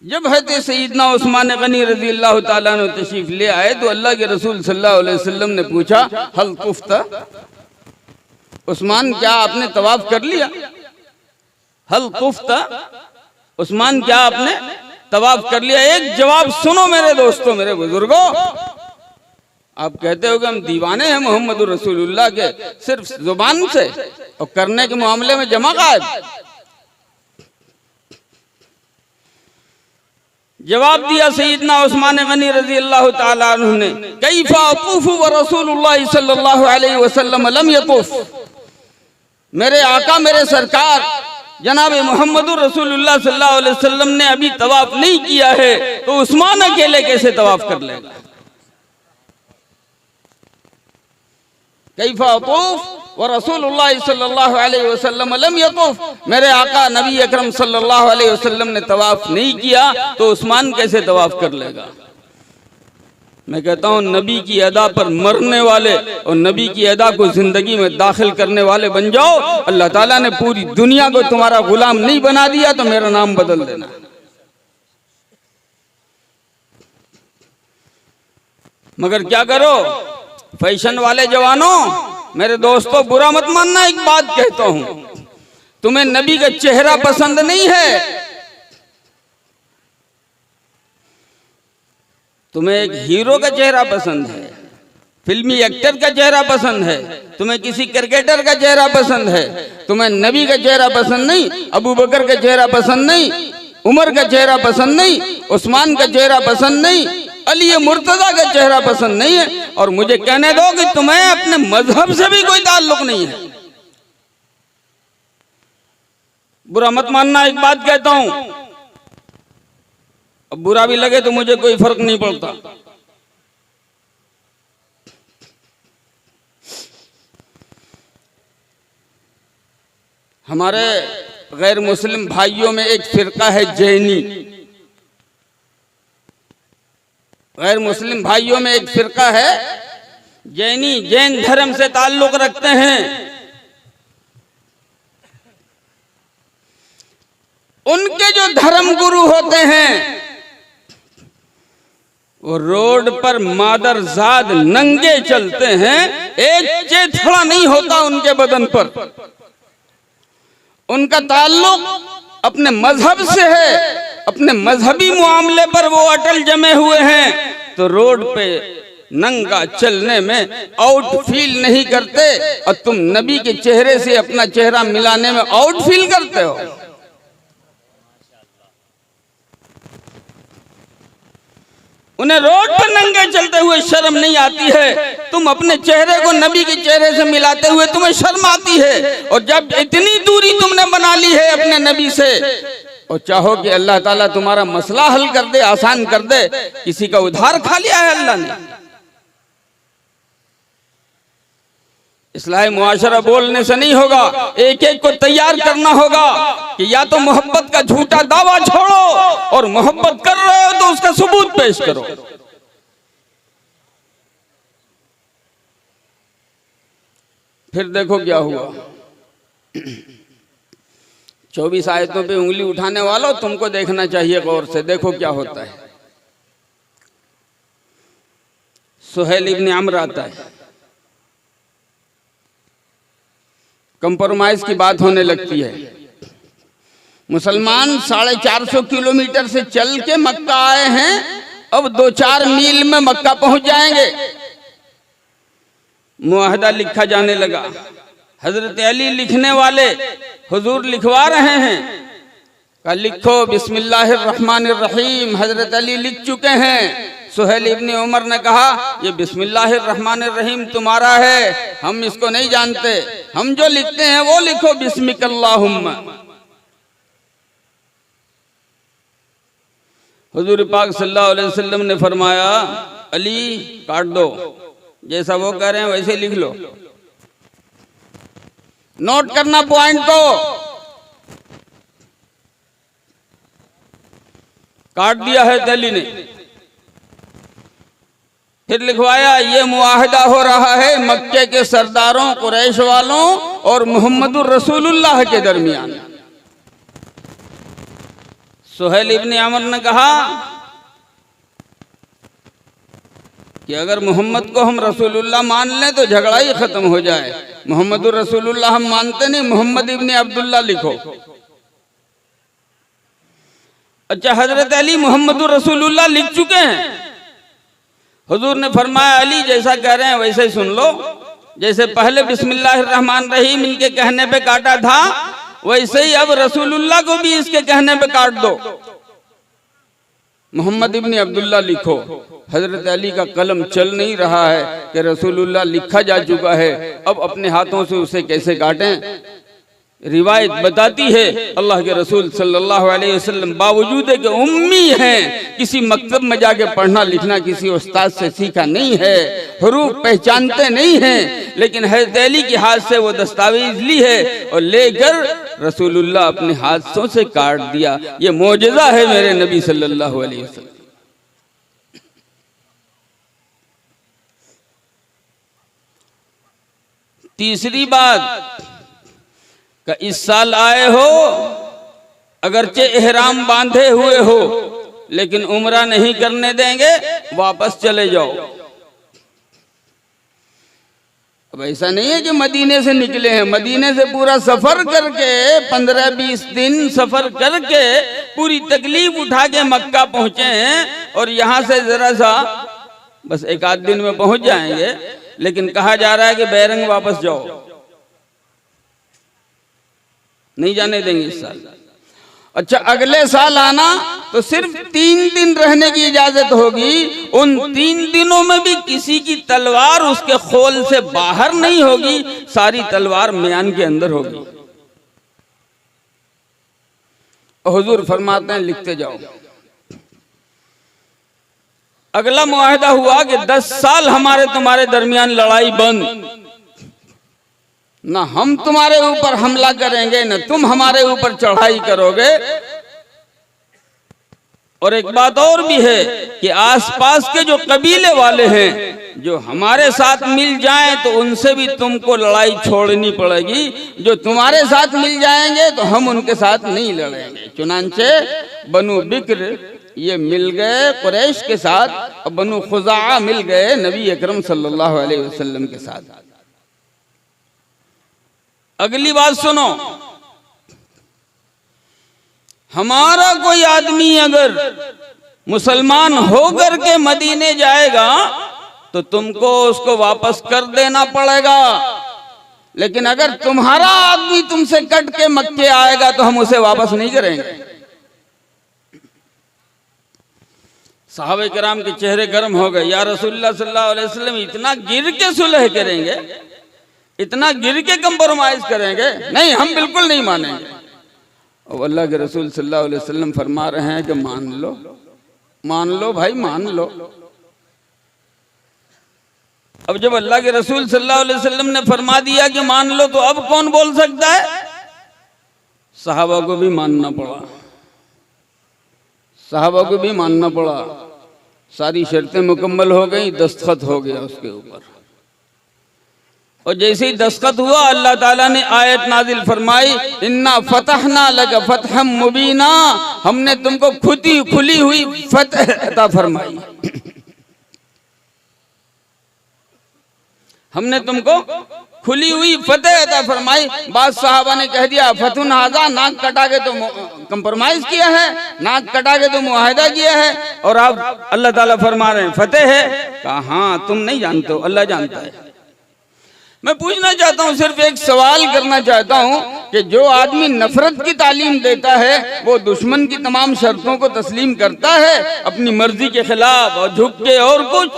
Speaker 3: जब हज़रत सईदना उस्मान गनी रज़ी अल्लाह ताला अन्हु तशरीफ ले आए तो अल्लाह के रसूल सल्लल्लाहु अलैहि वसल्लम ने पूछा, हल तुफ्ता, उस्मान क्या आपने तवाफ कर लिया? हल तुफ्ता, उस्मान क्या आपने तवाफ कर लिया? एक जवाब सुनो मेरे दोस्तों, मेरे बुजुर्गों, आप कहते हो कि हम दीवाने हैं मोहम्मद रसूलुल्लाह के सिर्फ जुबान से, और करने के मामले में जमा गायब। जवाब दिया सईदना उस्मान गनी रज़ी अल्लाह ताला अन्हु ने, कैफा अतूफु व रसूलुल्लाह सल्लल्लाहु अलैहि वसल्लम लम यतूफ, मेरे आका मेरे सरकार जनाब मोहम्मदुर रसूलुल्लाह सल्लल्लाहु अलैहि वसल्लम ने अभी तवाफ नहीं किया है, तो उस्मान अकेले कैसे तवाफ कर लेगा? कैफा अतूफ व रसूलुल्लाह सल्लल्लाहु अलैहि वसल्लम लम यतूफ, मेरे आका नबी अकरम सल्लल्लाहु अलैहि वसल्लम ने तवाफ नहीं किया तो उस्मान कैसे तवाफ कर लेगा? मैं कहता हूँ नबी की अदा पर मरने वाले और नबी की अदा को जिंदगी में दाखिल करने वाले बन जाओ। अल्लाह ताला ने पूरी दुनिया को तुम्हारा गुलाम नहीं बना दिया तो मेरा नाम बदल देना। मगर क्या करो फैशन वाले जवानों, मेरे दोस्तों बुरा मत मानना, एक बात कहता हूं, तुम्हें नबी का चेहरा पसंद नहीं है, तुम्हें एक हीरो का चेहरा पसंद है, फिल्मी एक्टर का चेहरा पसंद है, तुम्हें किसी क्रिकेटर का चेहरा पसंद है, तुम्हें नबी का चेहरा पसंद नहीं, अबू बकर का चेहरा पसंद नहीं, उमर का चेहरा पसंद नहीं, उस्मान का चेहरा पसंद नहीं, अली मुर्तजा का चेहरा पसंद नहीं है, और मुझे कहने दो कि तुम्हें अपने मजहब से भी कोई ताल्लुक नहीं है। बुरा मत मानना, एक बात कहता हूं, अब बुरा भी लगे तो मुझे कोई फर्क नहीं पड़ता। हमारे गैर मुस्लिम भाइयों में एक फिरका है जैनी। गैर मुस्लिम भाइयों में एक फिरका है जैनी, जैन धर्म से ताल्लुक रखते हैं। उनके जो धर्म गुरु होते हैं वो रोड पर मादरजाद नंगे चलते हैं, एक चेथड़ा नहीं होता उनके बदन पर। उनका ताल्लुक अपने मजहब से है, अपने मजहबी मामले पर वो अटल जमे हुए हैं। तो रोड पे नंगा चलने में आउट फील नहीं करते, और तुम नबी के चेहरे से अपना चेहरा मिलाने में आउट फील करते हो। उन्हें रोड पर नंगे चलते हुए शर्म नहीं आती है। तुम अपने चेहरे को नबी के चेहरे से मिलाते हुए तुम्हें शर्म आती है। और जब इतनी दूरी तुमने बना ली है अपने नबी से, और चाहो कि अल्लाह ताला तुम्हारा मसला हल कर दे, आसान कर दे, किसी का उधार खा लिया है अल्लाह ने। इस्लाही मुआशरा बोलने से नहीं होगा, एक एक को तैयार करना होगा कि या तो मोहब्बत का झूठा दावा छोड़ो, और मोहब्बत कर रहे हो तो उसका सबूत पेश करो। फिर देखो क्या हुआ। 24 आयतों पे उंगली उठाने वालों, तुमको देखना चाहिए गौर से, देखो क्या होता है। सुहेल इब्न अम्र आता है, कंप्रोमाइज की बात होने लगती है। मुसलमान 450 किलोमीटर से चल के मक्का आए हैं, अब 2-4 मील में मक्का पहुंच जाएंगे। मुआहदा लिखा जाने लगा। हजरत अली लिखने वाले, हुजूर लिखवा रहे हैं, कहा लिखो बिस्मिल्लाहिर्रहमानिर्रहीम। हजरत अली लिख चुके हैं। सुहेल इब्न उमर ने कहा ये बिस्मिल्लाहिर्रहमानिर्रहीम तुम्हारा है, हम इसको नहीं जानते, हम जो लिखते हैं वो लिखो बिस्मिकल्लाहुम्मा। हुजूर पाक सल्लल्लाहु अलैहि वसल्लम ने फरमाया अली काट दो, जैसा वो कह रहे हैं वैसे लिख लो। नोट करना पॉइंट को, काट दिया है अली ने। फिर लिखवाया ये मुआहदा हो रहा है मक्के के सरदारों, कुरैश वालों और मोहम्मदुर रसूलुल्लाह के दरमियान। सुहेल इब्न अम्र ने कहा कि अगर मोहम्मद को हम रसूलुल्लाह मान लें तो झगड़ा ही खत्म हो जाए। मोहम्मदुर रसूलुल्लाह हम मानते नहीं, मोहम्मद इब्न अब्दुल्लाह लिखो। अच्छा, हजरत अली मोहम्मदुर रसूलुल्लाह लिख चुके हैं। हुजूर ने फरमाया अली जैसा कह रहे हैं वैसे ही सुन लो, जैसे पहले बिस्मिल्लाहिर्रहमानिर्रहीम इनके कहने पे काटा था, वैसे ही अब रसूलुल्लाह को भी इसके कहने पे काट दो। मोहम्मद इब्न अब्दुल्लाह लिखो। हजरत अली का कलम चल नहीं रहा है कि रसूलुल्लाह लिखा जा चुका है, अब अपने हाथों से उसे कैसे काटें। रिवायत बताती है अल्लाह के रसूल सल्लल्लाहु अलैहि वसल्लम बावजूद है कि उम्मी हैं, किसी मकतब में जाके पढ़ना लिखना किसी उस्ताद से सीखा नहीं है, हरूफ पहचानते नहीं हैं, लेकिन हज़रत अली के हाथ से वो दस्तावेज ली है और लेकर रसूलुल्लाह अपने हाथों से काट दिया। ये मौजज़ा है मेरे नबी सल्लल्लाहु अलैहि वसल्लम। तीसरी बात का इस साल आए हो, अगरचे एहराम बांधे हुए हो, लेकिन उम्रा नहीं करने देंगे, वापस चले जाओ। अब ऐसा नहीं है कि मदीने से निकले हैं, मदीने से पूरा सफर करके 15-20 दिन सफर करके पूरी तकलीफ उठा के मक्का पहुंचे हैं, और यहां से जरा सा बस 1 आध दिन में पहुंच जाएंगे, लेकिन कहा जा रहा है कि बैरंग वापस जाओ, नहीं जाने देंगे इस साल। अच्छा, अगले साल आना तो सिर्फ 3 दिन रहने की इजाजत होगी। उन 3 दिनों में भी किसी की तलवार उसके खोल से बाहर नहीं होगी, सारी तलवार म्यान के अंदर होगी। हुजूर फरमाते हैं लिखते जाओ। अगला मुआहदा हुआ कि 10 साल हमारे तुम्हारे दरमियान लड़ाई बंद। ना हम तुम्हारे ऊपर हमला करेंगे न तुम हमारे ऊपर चढ़ाई करोगे। और एक बात और भी है कि आसपास के जो कबीले वाले हैं जो हमारे साथ मिल जाएं तो उनसे भी तुमको लड़ाई छोड़नी पड़ेगी, जो तुम्हारे साथ मिल जाएंगे तो हम उनके साथ नहीं लड़ेंगे। चुनांचे बनु बिक्र ये मिल गए कुरैश के साथ और बनु खुज़ा मिल गए नबी अकरम सल्लल्लाहु अलैहि वसल्लम के साथ। अगली बात सुनो, हमारा कोई आदमी अगर मुसलमान होकर के मदीने जाएगा तो तुमको उसको वापस कर देना पड़ेगा, लेकिन अगर तुम्हारा आदमी तुमसे कट के मक्के आएगा तो हम उसे वापस नहीं करेंगे। सहाबे किराम के चेहरे गर्म हो गए, या रसूलुल्लाह सल्लल्लाहु अलैहि वसल्लम इतना गिर के सुलह करेंगे, इतना गिर के कंप्रोमाइज करेंगे? नहीं, हम बिल्कुल नहीं मानेंगे। और अल्लाह के रसूल सल्लल्लाहु अलैहि वसल्लम फरमा रहे हैं कि मान लो भाई, मान लो। अब जब अल्लाह के रसूल सल्लल्लाहु अलैहि वसल्लम ने फरमा दिया कि मान लो, तो अब कौन बोल सकता है? सहाबा को भी मानना पड़ा, सहाबा को भी मानना पड़ा। सारी शर्तें मुकम्मल हो गई, दस्तखत हो गया उसके ऊपर। और जैसे ही दस्तखत हुआ अल्लाह ताला ने आयत नाजिल फरमाई, इन्ना फतहना लका फतहम मुबीना, हमने तुमको खुली हुई फतह अता फरमाई, हमने तुमको खुली हुई फतह अता फरमाई। बाद साहबा ने कह दिया फतुन हाजा, नाक कटा के तो कंप्रोमाइज किया है, नाक कटा के तो मुआहिदा किया है, और आप अल्लाह ताला फरमा रहे हैं फतेह है। कहा हाँ, तुम नहीं जानते हो, अल्लाह जानता है। मैं पूछना चाहता हूँ, सिर्फ एक सवाल करना चाहता हूँ कि जो आदमी नफरत की तालीम देता है वो दुश्मन की तमाम शर्तों को तस्लीम करता है अपनी मर्जी के खिलाफ और झुक के? और कुछ?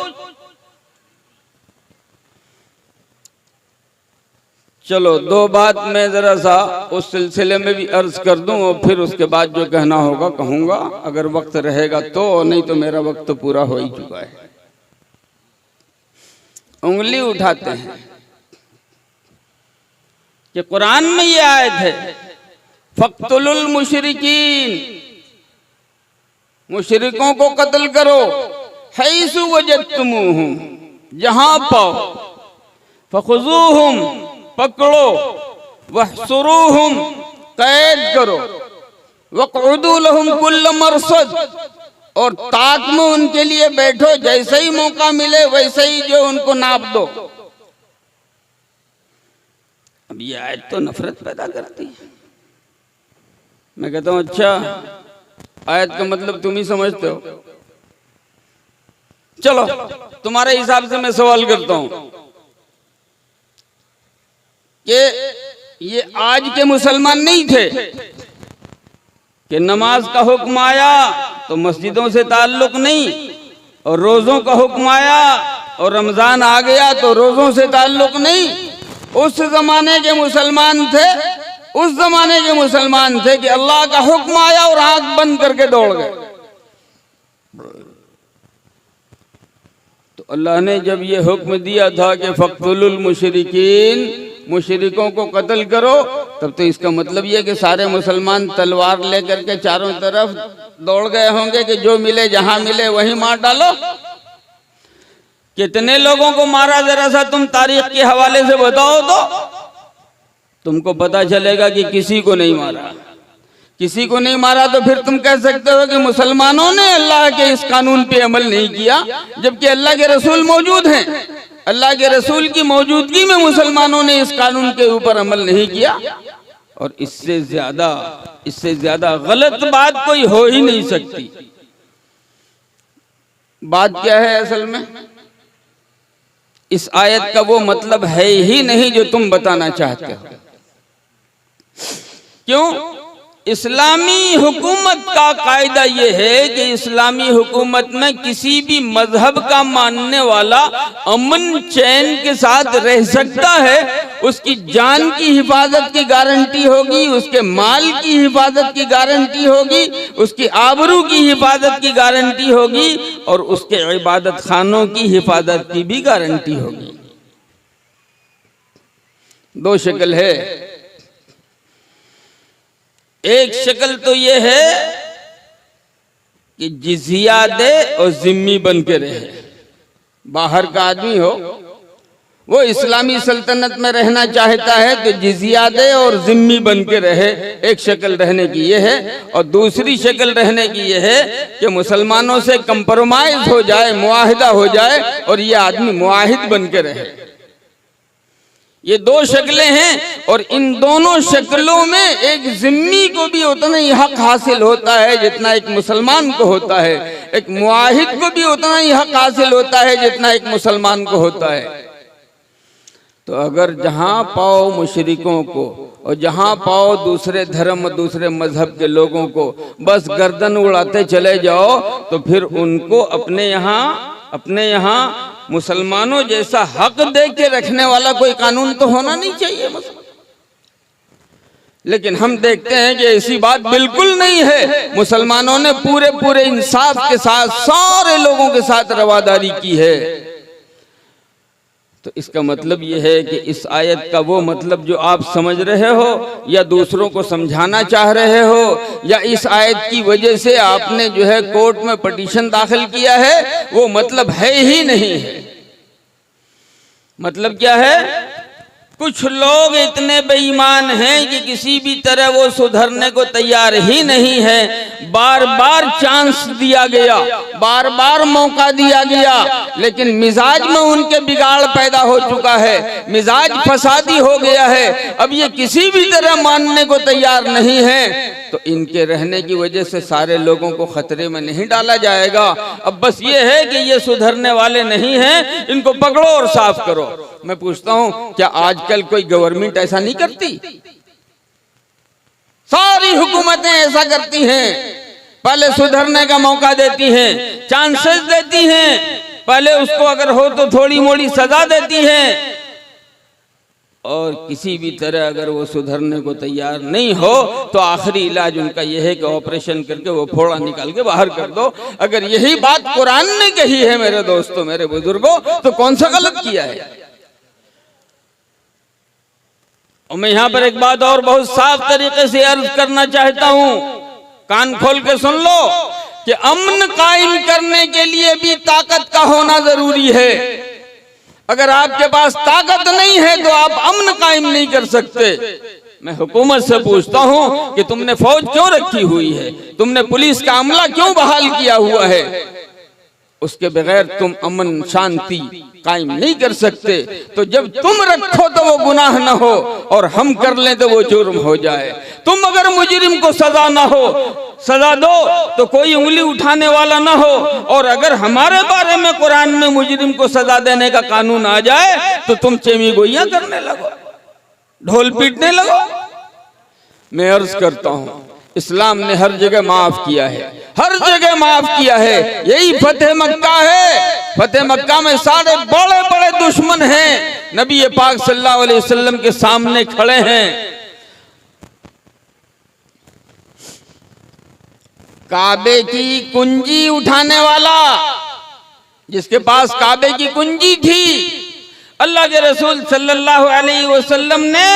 Speaker 3: चलो, दो बात मैं जरा सा उस सिलसिले में भी अर्ज कर दूं और फिर उसके बाद जो कहना होगा कहूंगा, अगर वक्त रहेगा तो, नहीं तो मेरा वक्त तो पूरा हो ही चुका है। उंगली उठाते हैं कि कुरान में ये आयत है, फक्तुलुल मुशरिकीन, मुशरिकों को कत्ल करो, हैसु वजदतुमुहुम, जहां पाओ, फखुजूहुम, पकड़ो, वहसुरूहुम, कैद करो, वक़उदू लहुम कुल्ल मरसद, और ताक में उनके लिए बैठो, जैसे ही मौका मिले वैसे ही जो उनको नाप दो। अब ये आयत तो नफरत पैदा करती है। मैं कहता हूं अच्छा, आयत का मतलब तुम ही समझते हो। चलो, तुम्हारे हिसाब से मैं सवाल करता हूं कि ये आज के मुसलमान नहीं थे कि नमाज का हुक्म आया तो मस्जिदों से ताल्लुक नहीं, और रोजों का हुक्म आया और रमजान आ गया तो रोजों से ताल्लुक नहीं। उस जमाने के मुसलमान थे, उस जमाने के मुसलमान थे कि अल्लाह का हुक्म आया और आंख बंद करके दौड़ गए। तो अल्लाह ने जब ये हुक्म दिया था कि फक्तुलुल मुशरिकीन, मुशरिकों को कत्ल करो, तब तो इसका मतलब ये कि सारे मुसलमान तलवार लेकर के चारों तरफ दौड़ गए होंगे कि जो मिले जहां मिले वहीं मार डालो। कितने लोगों को मारा जरा सा तुम तारीख के हवाले से बताओ तो तुमको पता चलेगा कि किसी को नहीं मारा। किसी को नहीं मारा तो फिर तुम कह सकते हो कि मुसलमानों ने अल्लाह के इस कानून पे अमल नहीं किया, जबकि अल्लाह के रसूल मौजूद हैं। अल्लाह के रसूल की मौजूदगी में मुसलमानों ने इस कानून के ऊपर अमल नहीं किया। और इससे ज्यादा गलत बात कोई हो ही नहीं सकती। बात क्या है असल में? इस आयत का वो मतलब है ही नहीं जो तुम बताना चाहते हो। क्यों? इस्लामी हुकूमत का कायदा ये है कि इस्लामी हुकूमत में किसी भी मजहब का मानने वाला अमन चैन के साथ रह सकता है। उसकी जान की हिफाजत की गारंटी होगी, उसके माल की हिफाजत की गारंटी होगी, उसकी आबरू की हिफाजत की गारंटी होगी, और उसके इबादत खानों की हिफाजत की भी गारंटी होगी। दो शक्ल है। एक शक्ल तो ये है कि जिजिया दे और जिम्मी बन के रहे। बाहर का आदमी हो, वो इस्लामी सल्तनत में रहना चाहता है तो जिजिया दे और जिम्मी बन के रहे। एक शक्ल रहने की ये है। और दूसरी शक्ल रहने की ये है कि मुसलमानों से कंप्रोमाइज हो जाए, मुआहिदा हो जाए और ये आदमी मुआहिद बन के रहे। ये दो शक्लें हैं और इन दोनों शक्लों में एक जिम्मी को भी उतना ही हक हासिल होता है जितना एक मुसलमान को होता है। एक मुआहिद को भी उतना ही हक हासिल होता है जितना एक मुसलमान को होता है। तो अगर जहां पाओ मुशरिकों को और जहां पाओ दूसरे धर्म दूसरे मजहब के लोगों को बस गर्दन उड़ाते चले जाओ, तो फिर उनको अपने यहाँ मुसलमानों जैसा हक दे के रखने वाला कोई कानून तो होना नहीं चाहिए। लेकिन हम देखते हैं कि ऐसी बात बिल्कुल नहीं है। मुसलमानों ने पूरे इंसाफ के साथ सारे लोगों के साथ रवादारी की है। तो इसका मतलब यह है कि इस आयत का वो मतलब जो आप समझ रहे हो या दूसरों को समझाना चाह रहे हो, या इस आयत की वजह से आपने जो है कोर्ट में पिटीशन दाखिल किया है, वो मतलब है ही नहीं है। मतलब क्या है? कुछ लोग इतने बेईमान हैं कि किसी भी तरह वो सुधरने को तैयार ही नहीं है। बार बार चांस दिया गया, बार बार मौका दिया गया, लेकिन मिजाज में उनके बिगाड़ पैदा हो चुका है, मिजाज फसादी हो गया है। अब ये किसी भी तरह मानने को तैयार नहीं है। तो इनके रहने की वजह से सारे लोगों को खतरे में नहीं डाला जाएगा। अब बस ये है कि ये सुधरने वाले नहीं हैं, इनको पकड़ो और साफ करो। मैं पूछता हूं, क्या आजकल कोई गवर्नमेंट ऐसा नहीं करती? सारी हुकूमतें ऐसा करती हैं। पहले सुधरने का मौका देती हैं, चांसेस देती हैं, पहले उसको अगर हो तो थोड़ी मोड़ी सजा देती हैं, और किसी भी तरह अगर वो सुधरने को तैयार नहीं हो तो आखिरी इलाज उनका यह है कि ऑपरेशन करके वो फोड़ा निकाल के बाहर कर दो। अगर यही बात कुरान ने कही है मेरे दोस्तों, मेरे बुजुर्गों, तो कौन सा गलत किया है? और मैं यहां पर एक बात और बहुत साफ तरीके से अर्ज करना चाहता हूं, कान खोल के सुन लो, कि अमन कायम करने के लिए भी ताकत का होना जरूरी है। अगर आपके पास ताकत नहीं है तो आप अमन कायम नहीं कर सकते। मैं हुकूमत से पूछता हूं कि तुमने फौज क्यों रखी हुई है, तुमने पुलिस का अमला क्यों बहाल किया हुआ है? उसके बगैर तुम अमन शांति कायम नहीं कर सकते। तो जब तुम रखो तो वो गुनाह ना हो और हम कर लें तो वो जुर्म हो जाए। तुम अगर मुजरिम को सजा ना हो, सजा दो तो कोई उंगली उठाने वाला ना हो, और अगर हमारे बारे में कुरान में मुजरिम को सजा देने का कानून आ जाए तो तुम चेमी गोइयां करने लगो, ढोल पीटने लगो। मैं अर्ज करता हूं, इस्लाम ने हर जगह माफ किया है, हर जगह माफ किया है। यही फतेह मक्का है। फतेह मक्का में सारे बड़े बड़े दुश्मन हैं, नबी पाक सल्लल्लाहु अलैहि वसल्लम के सामने खड़े हैं। काबे की कुंजी उठाने वाला, जिसके पास काबे की कुंजी थी, अल्लाह के रसूल सल्लल्लाहु अलैहि वसल्लम ने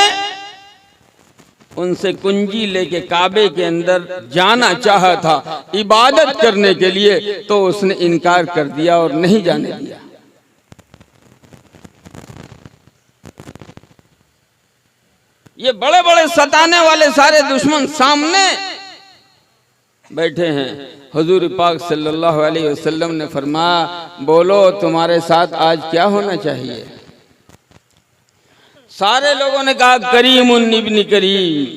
Speaker 3: उनसे कुंजी लेके काबे के अंदर जाना चाहा था इबादत करने के लिए, तो उसने इनकार कर दिया और नहीं जाने दिया। ये बड़े बड़े सताने वाले सारे दुश्मन सामने बैठे हैं। हुजूर पाक सल्लल्लाहु अलैहि वसल्लम ने फरमाया, बोलो तुम्हारे साथ आज क्या होना चाहिए? सारे लोगों ने कहा, करीमुन इब्न करीम,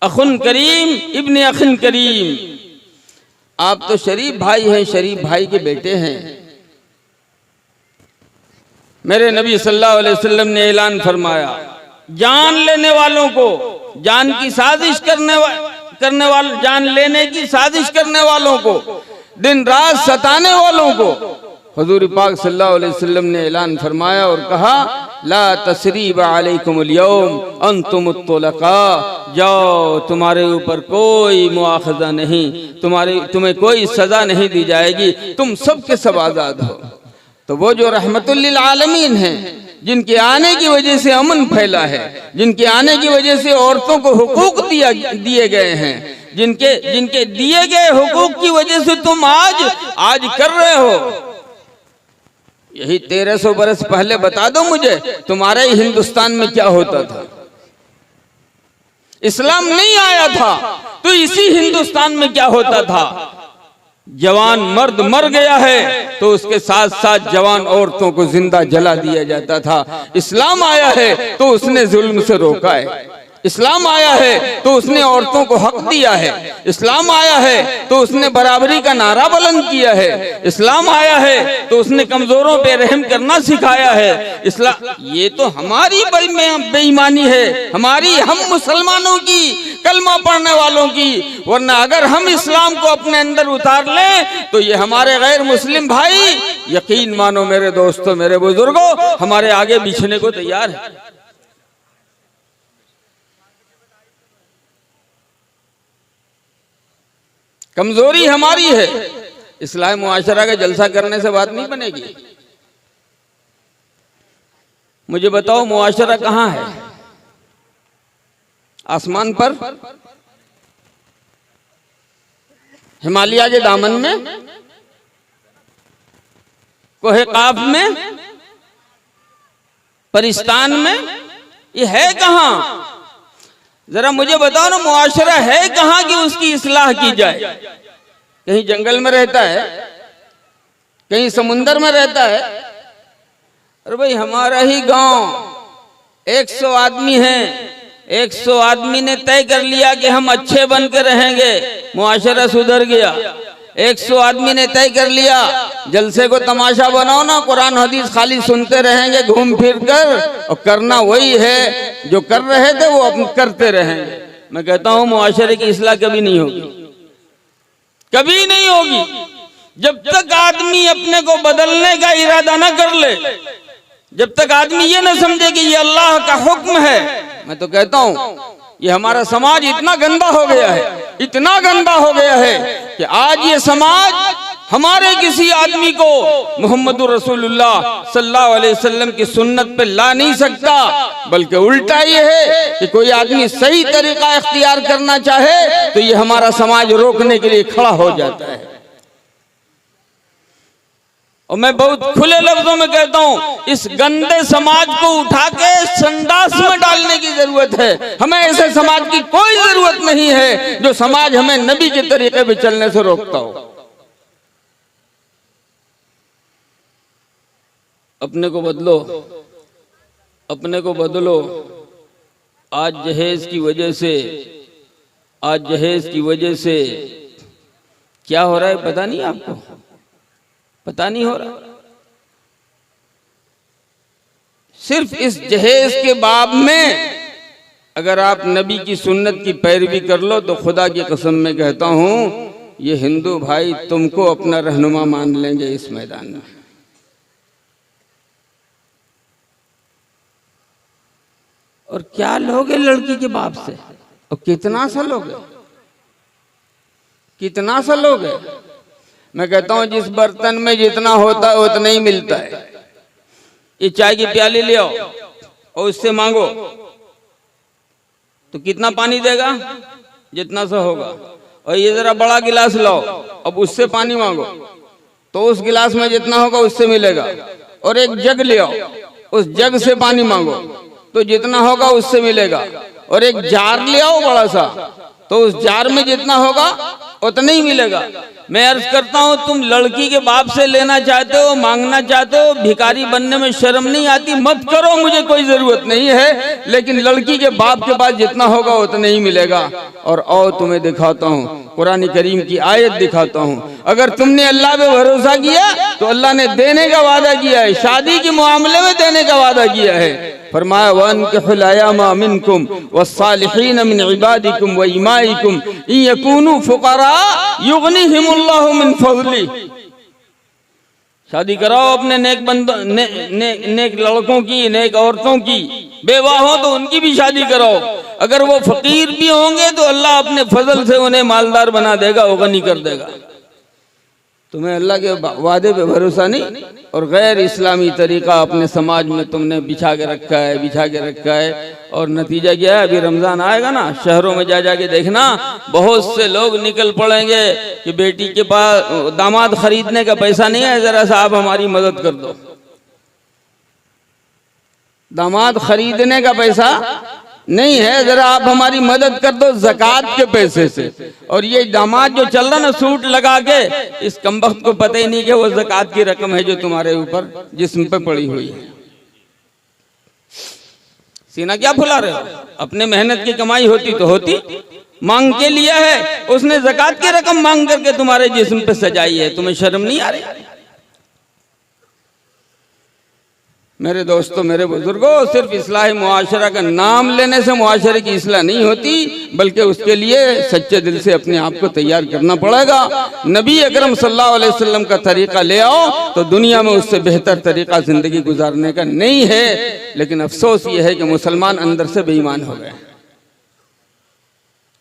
Speaker 3: अखुन करीम इब्न अखिन करीम। आप तो शरीफ भाई हैं, शरीफ भाई के बेटे हैं। मेरे नबी सल्लल्लाहु अलैहि वसल्लम ने ऐलान फरमाया, जान लेने वालों को, जान की साजिश करने वाले, जान लेने की साजिश करने वालों को, दिन रात सताने वालों को हुजूर पाक सल्लल्लाहु अलैहि वसल्लम ने ऐलान फरमाया और कहा, ला तसरीबा अलैकुमुल यौम अंतुमुत तुलका, जाओ तुम्हारे ऊपर कोई मुआखजा नहीं, तुम्हें कोई सजा नहीं दी जाएगी, तुम सब के सब आजाद हो। तो वो जो रहमतुल लिल आलमीन हैं, जिनके आने की वजह से अमन फैला है, जिनके आने की वजह से औरतों को हुकूक दिए गए हैं, जिनके दिए गए हुकूक की वजह से तुम आज कर रहे हो। यही 1300 बरस पहले बता दो मुझे, तुम्हारे हिंदुस्तान में क्या होता था? इस्लाम नहीं आया था तो इसी हिंदुस्तान में क्या होता था? जवान मर्द मर गया है तो उसके साथ साथ जवान औरतों को जिंदा जला दिया जाता था। इस्लाम आया है तो उसने जुल्म से रोका है। इस्लाम आया है तो उसने औरतों को हक दिया है। इस्लाम आया है तो उसने बराबरी का नारा बुलंद किया है। इस्लाम आया है तो उसने कमजोरों पे रहम करना सिखाया है। इस्लाम, ये तो हमारी बेईमानी है, हमारी, हम मुसलमानों की, कलमा पढ़ने वालों की। वरना अगर हम इस्लाम को अपने अंदर उतार लें तो ये हमारे गैर मुस्लिम भाई, यकीन मानो मेरे दोस्तों, मेरे बुजुर्गों, हमारे आगे बिछने को तैयार है। कमजोरी हमारी है। इस्लाह मुआशरा का जलसा करने से बात नहीं बनेगी। मुझे बताओ, मुआशरा कहां है? आसमान पर, हिमालय के दामन में, कोहे काफ में, परिस्तान में? ये है कहां? जरा मुझे बताओ ना, मुआशरा है कहां कि उसकी इस्लाह की जाए? कहीं जंगल में रहता है, कहीं समुंदर में रहता है। अरे भाई, हमारा ही गांव 100 आदमी हैं, 100 आदमी ने तय कर लिया कि हम अच्छे बन के रहेंगे, मुआशरा सुधर गया। 100 आदमी ने तय कर लिया जलसे को तमाशा बनाओ ना, कुरान हदीस खाली सुनते रहेंगे घूम फिर कर, और करना वही है जो कर रहे थे वो अपन करते रहेंगे। मैं कहता हूं मुआशरे की इस्लाह कभी नहीं होगी, कभी नहीं होगी, जब तक आदमी अपने को बदलने का इरादा न कर ले, जब तक आदमी ये न समझे कि ये अल्लाह का हुक्म है। मैं तो कहता हूं ये हमारा समाज इतना गंदा हो गया है, इतना गंदा हो गया है कि आज ये समाज हमारे किसी आदमी को मोहम्मद रसूलुल्लाह सल्लल्लाहु अलैहि वसल्लम की सुन्नत पे ला नहीं सकता, बल्कि उल्टा ये है कि कोई आदमी सही तरीका इख्तियार करना चाहे तो ये हमारा समाज रोकने के लिए खड़ा हो जाता है। और मैं बहुत खुले लफ्जों में कहता हूं, इस गंदे समाज को उठा के संडास में डालने की जरूरत है। हमें ऐसे समाज की कोई जरूरत नहीं है जो समाज हमें नबी के तरीके पे चलने से रोकता हो। अपने को बदलो, अपने को बदलो। आज जहेज की वजह से, आज जहेज की वजह से क्या हो रहा है पता नहीं आपको? पता नहीं हो रहा। सिर्फ इस जहेज के बाब में अगर आप नबी की सुन्नत की पैरवी कर लो तो खुदा की कसम में कहता हूं ये हिंदू भाई तुमको अपना रहनुमा मान लेंगे इस मैदान में। और क्या लोगे लड़की के बाप से, और कितना सा लोगे, कितना सा लोगे? मैं कहता हूं जिस बर्तन में जितना होता है उतना ही मिलता है। ये चाय की प्याली ले आओ और उससे मांगो तो कितना पानी देगा? जितना सा होगा। और ये जरा बड़ा गिलास लाओ, अब उससे पानी मांगो तो उस गिलास में जितना होगा उससे मिलेगा। और एक जग ले आओ, उस जग से पानी मांगो तो जितना होगा उससे मिलेगा। और एक जार ले आओ बड़ा सा, तो उस जार में जितना होगा उतना ही मिलेगा। मैं अर्ज करता हूं, तुम लड़की के बाप से लेना चाहते हो, मांगना चाहते हो, भिखारी बनने में शर्म नहीं आती? मत करो, मुझे कोई जरूरत नहीं है, लेकिन लड़की के बाप के पास जितना होगा उतना ही मिलेगा। और तुम्हें दिखाता हूं, कुरान करीम की आयत दिखाता हूं। अगर तुमने अल्लाह पे भरोसा किया तो अल्लाह ने देने का वादा किया है, शादी के मामले में देने का वादा किया है। फरमाया वअनकिहुल अयामा मिनकुम वस्सालिहीन मिन इबादिकुम व इमाइकुम इन यकूनु फुकरा युगनिहिमुल्लाहु मिन फज़ली। शादी कराओ अपने नेक बंदों, नेक लड़कों की, नेक औरतों की। बेवा हो तो उनकी भी शादी कराओ। अगर वो फकीर भी होंगे तो अल्लाह अपने फजल से उन्हें मालदार बना देगा, गनी कर देगा। तुम्हें अल्लाह के वादे पे भरोसा नहीं, और गैर इस्लामी तरीका अपने समाज में तुमने बिछा के रखा है। और नतीजा क्या है? अभी रमजान आएगा ना, शहरों में जा के देखना, बहुत से लोग निकल पड़ेंगे कि बेटी के पास दामाद खरीदने का पैसा नहीं है, जरा सा आप हमारी मदद कर दो। दामाद खरीदने का पैसा नहीं है, जरा आप हमारी मदद कर दो ज़कात के पैसे से। और ये दामाद जो चल रहा ना सूट लगा के, इस कमबख्त को पता ही नहीं कि वो ज़कात की रकम है जो तुम्हारे ऊपर जिस्म पे पड़ी हुई है। सीना क्या फुला रहे हो? अपने मेहनत की कमाई होती तो होती, मांग के लिया है उसने, ज़कात की रकम मांग करके तुम्हारे जिस्म पे सजाई है। तुम्हें शर्म नहीं आ रही? मेरे दोस्तों, मेरे बुजुर्गों, सिर्फ इस्लाह मुआशरा का नाम लेने से मुआशरे की इस्लाह नहीं होती, बल्कि उसके लिए सच्चे दिल से अपने आप को तैयार करना पड़ेगा। नबी अकरम सल्लल्लाहु अलैहि वसल्लम का तरीका ले आओ तो दुनिया में उससे बेहतर तरीका जिंदगी गुजारने का नहीं है। लेकिन अफसोस ये है कि मुसलमान अंदर से बेईमान हो गए।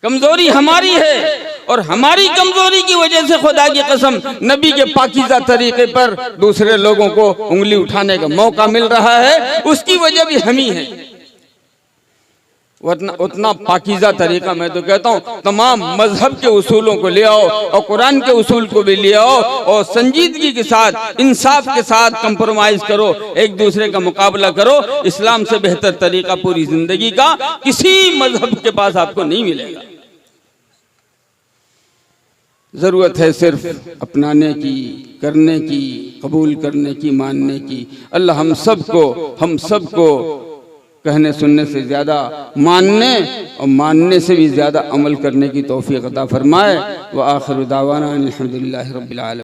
Speaker 3: कमजोरी हमारी है, और हमारी कमजोरी की वजह से खुदा की कसम नबी के पाकीज़ा तरीके पर दूसरे लोगों को उंगली उठाने का मौका मिल रहा है। उसकी वजह भी हम ही है। उतना पाकीज़ा तरीका मैं तो कहता हूँ तमाम मजहब के उसूलों को ले आओ और कुरान के उसूल को भी ले आओ, और संजीदगी के साथ, इंसाफ के साथ कंप्रोमाइज करो, एक दूसरे का मुकाबला करो। इस्लाम से बेहतर तरीका पूरी जिंदगी का किसी मजहब के पास आपको नहीं मिलेगा। ज़रूरत है सिर्फ अपनाने की, करने की, कबूल करने की, मानने की। अल्लाह हम सबको कहने सुनने से ज़्यादा मानने, और मानने से भी ज़्यादा अमल करने की तौफीक अता फरमाए। व आखिर दावाना अल्हम्दुलिल्लाहि रब्बिल आलमीन।